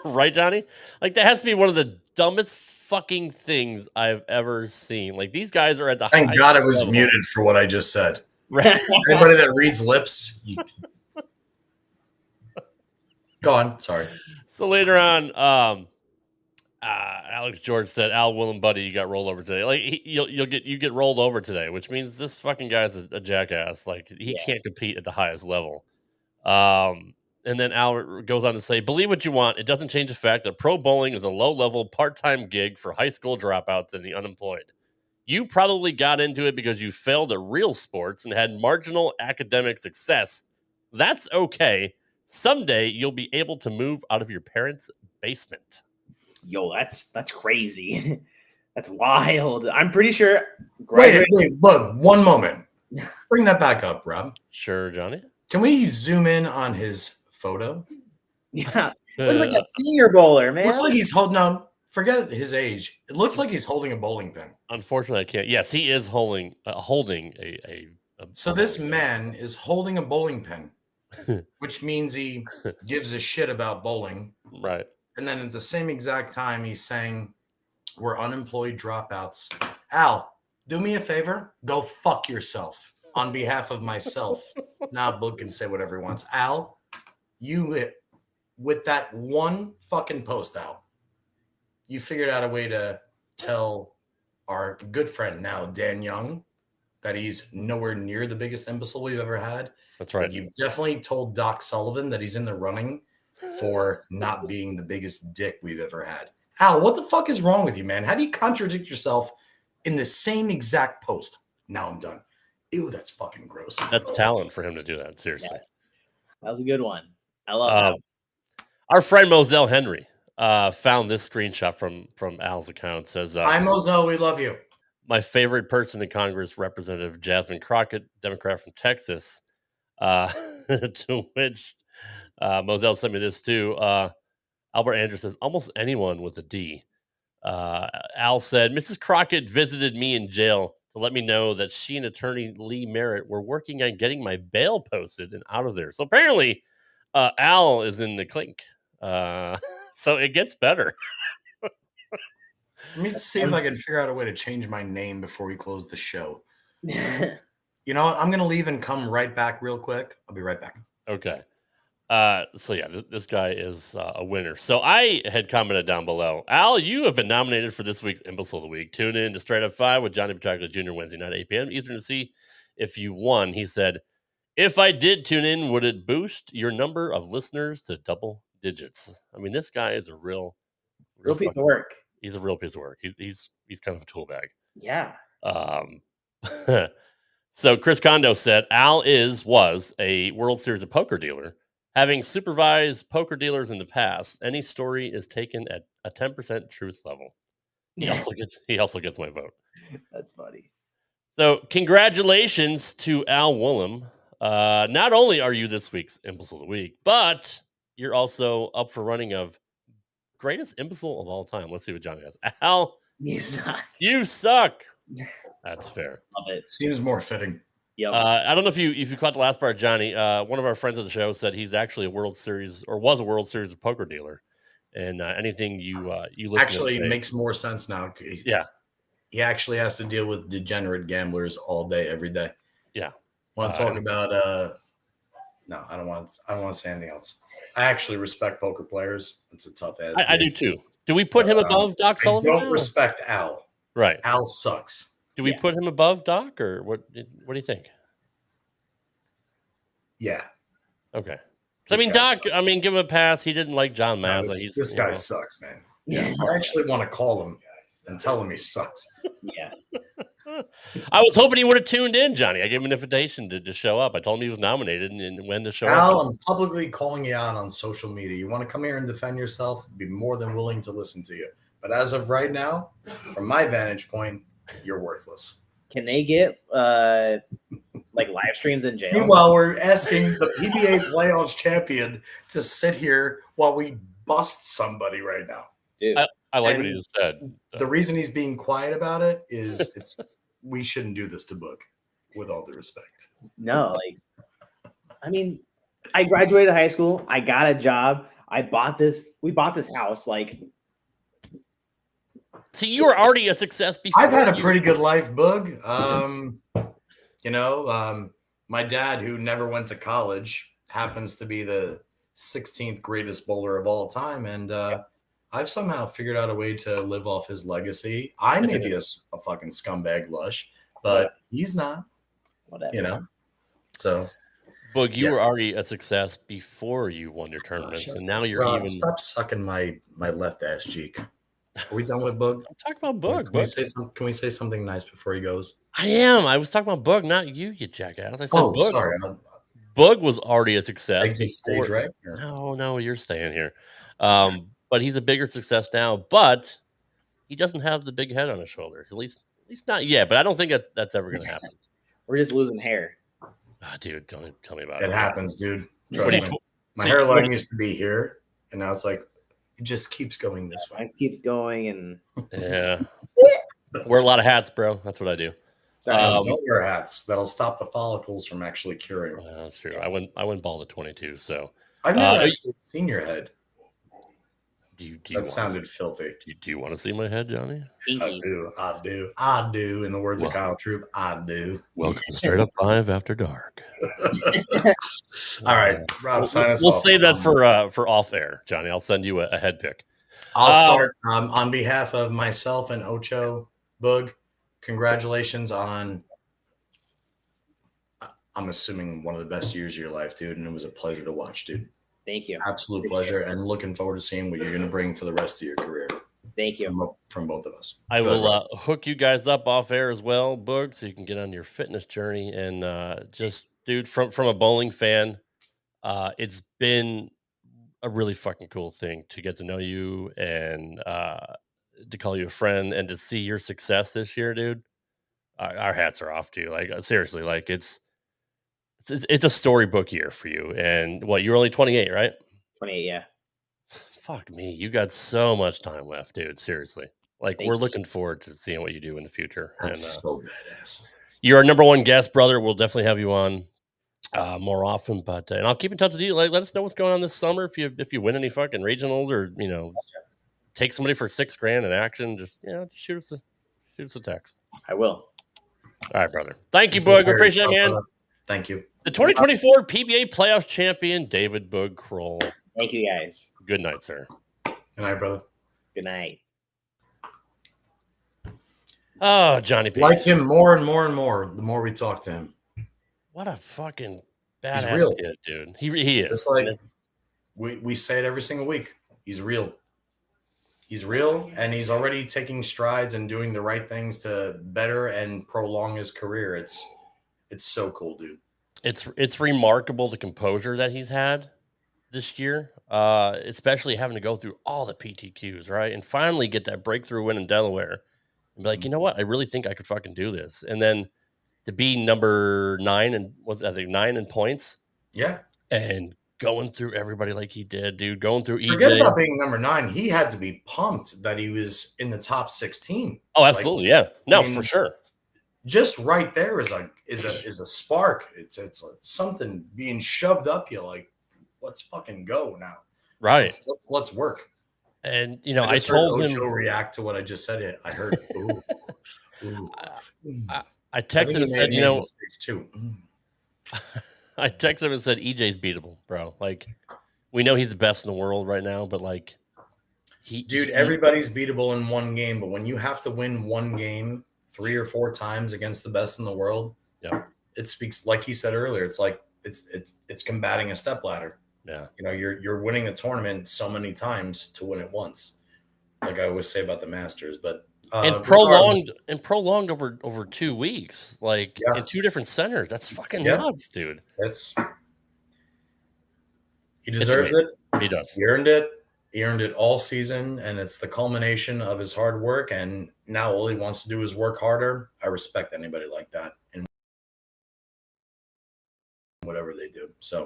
Speaker 2: right, Johnny? Like that has to be one of the dumbest fucking things I've ever seen. Like these guys are at the
Speaker 10: Thank God it was muted for what I just said.
Speaker 2: Right.
Speaker 10: Anybody that reads lips, Go on. Sorry.
Speaker 2: So later on, Alex George said, "Al Willem, buddy, you got rolled over today. Like you get rolled over today, which means this fucking guy's a jackass. Like he can't compete at the highest level." And then Al goes on to say, "Believe what you want. It doesn't change the fact that pro bowling is a low-level part-time gig for high school dropouts and the unemployed. You probably got into it because you failed at real sports and had marginal academic success. That's okay. Someday you'll be able to move out of your parents' basement."
Speaker 17: Yo, that's crazy. That's wild. I'm pretty sure.
Speaker 10: Wait, look, one moment. Bring that back up, Rob.
Speaker 2: Sure, Johnny.
Speaker 10: Can we zoom in on his photo?
Speaker 17: Yeah, looks like a senior bowler, man.
Speaker 10: Looks like he's holding on. Forget his age. It looks like he's holding a bowling pin.
Speaker 2: Unfortunately, I can't. Yes, he is holding a
Speaker 10: So this man is holding a bowling pin, which means he gives a shit about bowling.
Speaker 2: Right.
Speaker 10: And then at the same exact time, he's saying, "We're unemployed dropouts. Al, do me a favor. Go fuck yourself on behalf of myself." Now Boog can say whatever he wants. Al, you, with that one fucking post, Al, you figured out a way to tell our good friend now, Dan Young, that he's nowhere near the biggest imbecile we've ever had.
Speaker 2: That's right.
Speaker 10: You definitely told Doc Sullivan that he's in the running for not being the biggest dick we've ever had. Al, what the fuck is wrong with you, man? How do you contradict yourself in the same exact post? Now I'm done. Ew, that's fucking gross.
Speaker 2: That's talent for him to do that. Seriously.
Speaker 17: Yeah. That was a good one. I love that.
Speaker 2: Our friend Moselle Henry found this screenshot from Al's account. It says,
Speaker 10: "Hi, Moselle, we love you."
Speaker 2: My favorite person in Congress, Representative Jasmine Crockett, Democrat from Texas. To which Moselle sent me this too. Albert Andrews says, "Almost anyone with a D." Al said, "Mrs. Crockett visited me in jail to let me know that she and attorney Lee Merritt were working on getting my bail posted and out of there." So apparently, Al is in the clink. So it gets better.
Speaker 10: Let me see if I can figure out a way to change my name before we close the show. You know what? I'm going to leave and come right back real quick. I'll be right back.
Speaker 2: Okay. So yeah, this guy is a winner. So I had commented down below, Al, you have been nominated for this week's Imbecile of the Week. Tune in to Straight Up 5 with Johnny Petraglia Jr. Wednesday night, 8 p.m. Eastern to see if you won. He said, "If I did tune in, would it boost your number of listeners to double digits?" I mean, this guy is a real
Speaker 17: piece of work.
Speaker 2: He's a real piece of work. He's kind of a tool bag.
Speaker 17: Yeah.
Speaker 2: So Chris Kondo said, Al was a World Series of Poker dealer. Having supervised poker dealers in the past, any story is taken at a 10% truth level. He also gets my vote.
Speaker 17: That's funny.
Speaker 2: So congratulations to Al Willem. Not only are you this week's Imbecile of the Week, but you're also up for running of greatest imbecile of all time. Let's see what Johnny has. Al,
Speaker 17: you suck.
Speaker 2: You suck. That's fair.
Speaker 17: Love it.
Speaker 10: Seems more fitting.
Speaker 17: Yep.
Speaker 2: I don't know if you caught the last part, Johnny. One of our friends of the show said he's actually was a World Series of Poker dealer, and anything you listen
Speaker 10: actually
Speaker 2: to
Speaker 10: makes more sense now.
Speaker 2: Yeah,
Speaker 10: he actually has to deal with degenerate gamblers all day, every day.
Speaker 2: Yeah.
Speaker 10: Want to talk about? No, I don't want to say anything else. I actually respect poker players. It's a tough ass.
Speaker 2: I do too. Do we put him above Doc Sullivan?
Speaker 10: I don't respect Al.
Speaker 2: Right.
Speaker 10: Al sucks.
Speaker 2: Do we put him above Doc, or what? What do you think?
Speaker 10: Yeah.
Speaker 2: Okay. I mean, Doc. I mean, give him a pass. He didn't like John Mazza.
Speaker 10: This guy sucks, man. Yeah. I actually want to call him and tell him he sucks.
Speaker 17: Yeah.
Speaker 2: I was hoping he would have tuned in, Johnny. I gave him an invitation to show up. I told him he was nominated and when to show up.
Speaker 10: Al, I'm publicly calling you out on social media. You want to come here and defend yourself? I'd be more than willing to listen to you. But as of right now, from my vantage point, you're worthless.
Speaker 17: Can they get like live streams in jail?
Speaker 10: Meanwhile, we're asking the PBA Playoffs Champion to sit here while we bust somebody right now.
Speaker 17: Dude.
Speaker 2: I like what he just said.
Speaker 10: The reason he's being quiet about it is we shouldn't do this to Boog, with all due respect.
Speaker 17: No, I mean, I graduated high school. I got a job. We bought this house.
Speaker 2: See, you were already a success before.
Speaker 10: I've had a pretty good life, Boog. My dad, who never went to college, happens to be the 16th greatest bowler of all time, and I've somehow figured out a way to live off his legacy. I may be a fucking scumbag lush, but he's not.
Speaker 17: Whatever.
Speaker 10: You know? So,
Speaker 2: Boog, you were already a success before you won your tournaments, and now you're
Speaker 10: Rob,
Speaker 2: even.
Speaker 10: Stop sucking my left ass cheek. Are we done with Boog?
Speaker 2: I'm talking about Boog.
Speaker 10: Can we say something nice before he goes?
Speaker 2: I am. I was talking about Boog, not you jackass. I said Boog.
Speaker 10: Sorry.
Speaker 2: Boog was already a success.
Speaker 10: Exit stage, right?
Speaker 2: No, you're staying here. But he's a bigger success now. But he doesn't have the big head on his shoulders. At least not yet. But I don't think that's ever going to happen.
Speaker 17: We're just losing hair.
Speaker 2: Oh, dude, don't tell me about it.
Speaker 10: It happens, dude. Trust me. My hairline used to be here, and now it's like it just keeps going this way.
Speaker 17: It keeps going, and
Speaker 2: yeah, wear a lot of hats, bro. That's what I do.
Speaker 10: Don't wear hats. That'll stop the follicles from actually curing.
Speaker 2: That's true. I went bald at 22, so
Speaker 10: I've never actually seen your head.
Speaker 2: That
Speaker 10: sounded filthy.
Speaker 2: Do you want to see my head, Johnny?
Speaker 10: I do. In the words of Kyle Troop, I do.
Speaker 2: Welcome to Straight Up 5 After Dark.
Speaker 10: All right, Rob, sign us
Speaker 2: We'll
Speaker 10: off.
Speaker 2: save that for off air, Johnny. I'll send you a head pick.
Speaker 10: I'll start on behalf of myself and Ocho Boog. Congratulations on, I'm assuming, one of the best years of your life, dude, and it was a pleasure to watch, dude.
Speaker 17: Thank you.
Speaker 10: Absolute pleasure, and looking forward to seeing what you're going to bring for the rest of your career.
Speaker 17: Thank you.
Speaker 10: From both of us.
Speaker 2: I will hook you guys up off air as well, Boog, so you can get on your fitness journey. And just, dude, from a bowling fan, it's been a really fucking cool thing to get to know you and to call you a friend and to see your success this year, dude. Our hats are off to you. Like, seriously, like it's a storybook year for you. And you're only 28, right?
Speaker 17: 28, yeah.
Speaker 2: Fuck me. You got so much time left, dude. Seriously. Like,
Speaker 17: Thank
Speaker 2: we're
Speaker 17: you.
Speaker 2: looking forward to seeing what you do in the future.
Speaker 10: That's so badass.
Speaker 2: You're our number one guest, brother. We'll definitely have you on more often, but and I'll keep in touch with you. Like, let us know what's going on this summer. If you win any fucking regionals or, take somebody for $6,000 in action, just shoot us a text.
Speaker 17: I will.
Speaker 2: All right, brother. Thank you, Boog. Appreciate it, man.
Speaker 10: Thank you.
Speaker 2: The 2024 PBA Playoffs Champion, David Boog Krol.
Speaker 17: Thank you, guys.
Speaker 2: Good night, sir.
Speaker 10: Good night, brother.
Speaker 17: Good night.
Speaker 2: Oh, Johnny P.
Speaker 10: Like him more and more and more the more we talk to him.
Speaker 2: What a fucking badass kid, dude. He is.
Speaker 10: It's like we say it every single week. He's real. He's real, and he's already taking strides and doing the right things to better and prolong his career. It's so cool, dude.
Speaker 2: It's remarkable the composure that he's had this year, especially having to go through all the PTQs, right? And finally get that breakthrough win in Delaware and be like, you know what? I really think I could fucking do this. And then to be number 9 and I think 9 in points.
Speaker 10: Yeah.
Speaker 2: And going through everybody like he did, dude, going through
Speaker 10: Forget
Speaker 2: EJ.
Speaker 10: about being number 9. He had to be pumped that he was in the top 16.
Speaker 2: Oh, absolutely. Yeah. No, for sure.
Speaker 10: Just right there is a spark. It's something being shoved up you like, let's fucking go now.
Speaker 2: Right.
Speaker 10: Let's work.
Speaker 2: And
Speaker 10: I
Speaker 2: told
Speaker 10: heard
Speaker 2: him
Speaker 10: Ocho react to what I just said. I heard ooh, ooh.
Speaker 2: I texted him and said,
Speaker 10: too.
Speaker 2: I texted him and said, EJ's beatable, bro. Like, we know he's the best in the world right now, but like,
Speaker 10: everybody's beatable in one game, but when you have to win one game 3 or 4 times against the best in the world, it speaks, like he said earlier, it's like it's combating a stepladder.
Speaker 2: Yeah,
Speaker 10: you're winning a tournament so many times to win it once, like I always say about the Masters, but.
Speaker 2: And prolonged over 2 weeks, like in 2 different centers. That's fucking nuts, dude.
Speaker 10: He deserves it.
Speaker 2: He does.
Speaker 10: He earned it. He earned it all season, and it's the culmination of his hard work. And now all he wants to do is work harder. I respect anybody like that in whatever they do. So,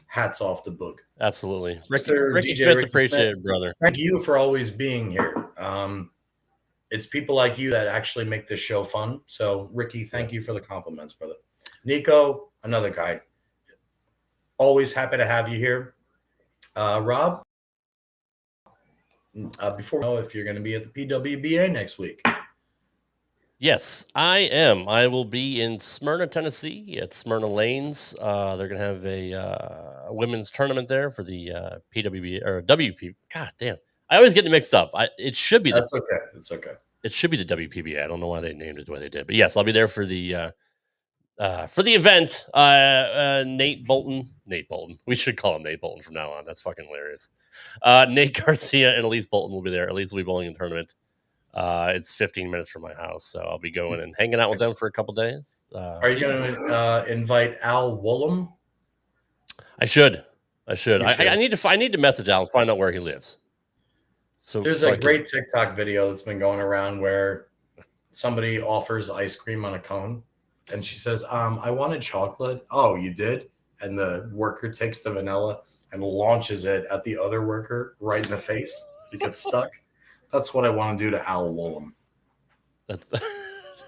Speaker 10: hats off to Boog.
Speaker 2: Absolutely,
Speaker 10: Ricky
Speaker 2: Smith, appreciate it, brother.
Speaker 10: Thank you for always being here. It's people like you that actually make this show fun. So, Ricky, thank you for the compliments, brother. Nico, another guy. Always happy to have you here. Rob, before we know if you're going to be at the PWBA next week.
Speaker 2: Yes, I am. I will be in Smyrna, Tennessee at Smyrna Lanes. They're going to have a women's tournament there for the PWB or WP. God damn. I always get it mixed up. It should be
Speaker 10: That's okay. It's okay.
Speaker 2: It should be the WPBA. I don't know why they named it the way they did. But yes, I'll be there for the event. Nate Bolton. We should call him Nate Bolton from now on. That's fucking hilarious. Nate Garcia and Elise Bolton will be there. Elise will be bowling in the tournament. It's 15 minutes from my house, so I'll be going and hanging out with them for a couple days.
Speaker 10: Are you going to invite Al Woolham?
Speaker 2: I should. I need to message Al and find out where he lives. So
Speaker 10: there's a great TikTok video that's been going around where somebody offers ice cream on a cone, and she says, "I wanted chocolate." Oh, you did? And the worker takes the vanilla and launches it at the other worker right in the face. It gets stuck. That's what I want to do to Al Woolham.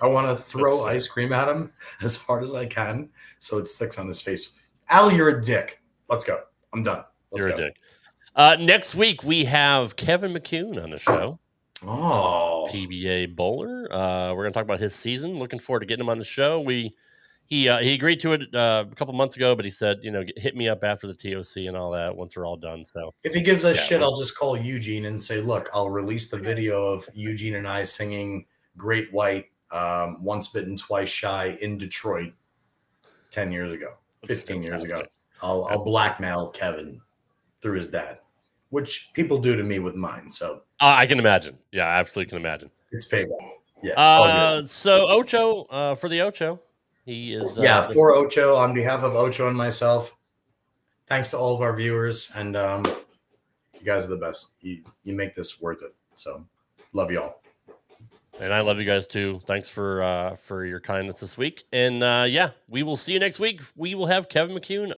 Speaker 10: I want to throw ice cream at him as hard as I can so it sticks on his face. Al, you're a dick. Let's go. I'm done.
Speaker 2: You're a dick. Next week, we have Kevin McCune on the show.
Speaker 10: Oh.
Speaker 2: PBA bowler. We're going to talk about his season. Looking forward to getting him on the show. He agreed to it a couple months ago, but he said, hit me up after the TOC and all that once we're all done. So
Speaker 10: if he gives us shit, I'll just call Eugene and say, look, I'll release the video of Eugene and I singing Great White, Once Bitten, Twice Shy in Detroit 10 years ago, 15 years ago. I'll blackmail Kevin through his dad, which people do to me with mine. So
Speaker 2: I can imagine. Yeah, I absolutely can imagine.
Speaker 10: It's payback. Yeah.
Speaker 2: So Ocho, for the Ocho. He is
Speaker 10: for Ocho, on behalf of Ocho and myself, thanks to all of our viewers, and you guys are the best. You make this worth it. So love you all.
Speaker 2: And I love you guys too. Thanks for your kindness this week. And we will see you next week. We will have Kevin McCune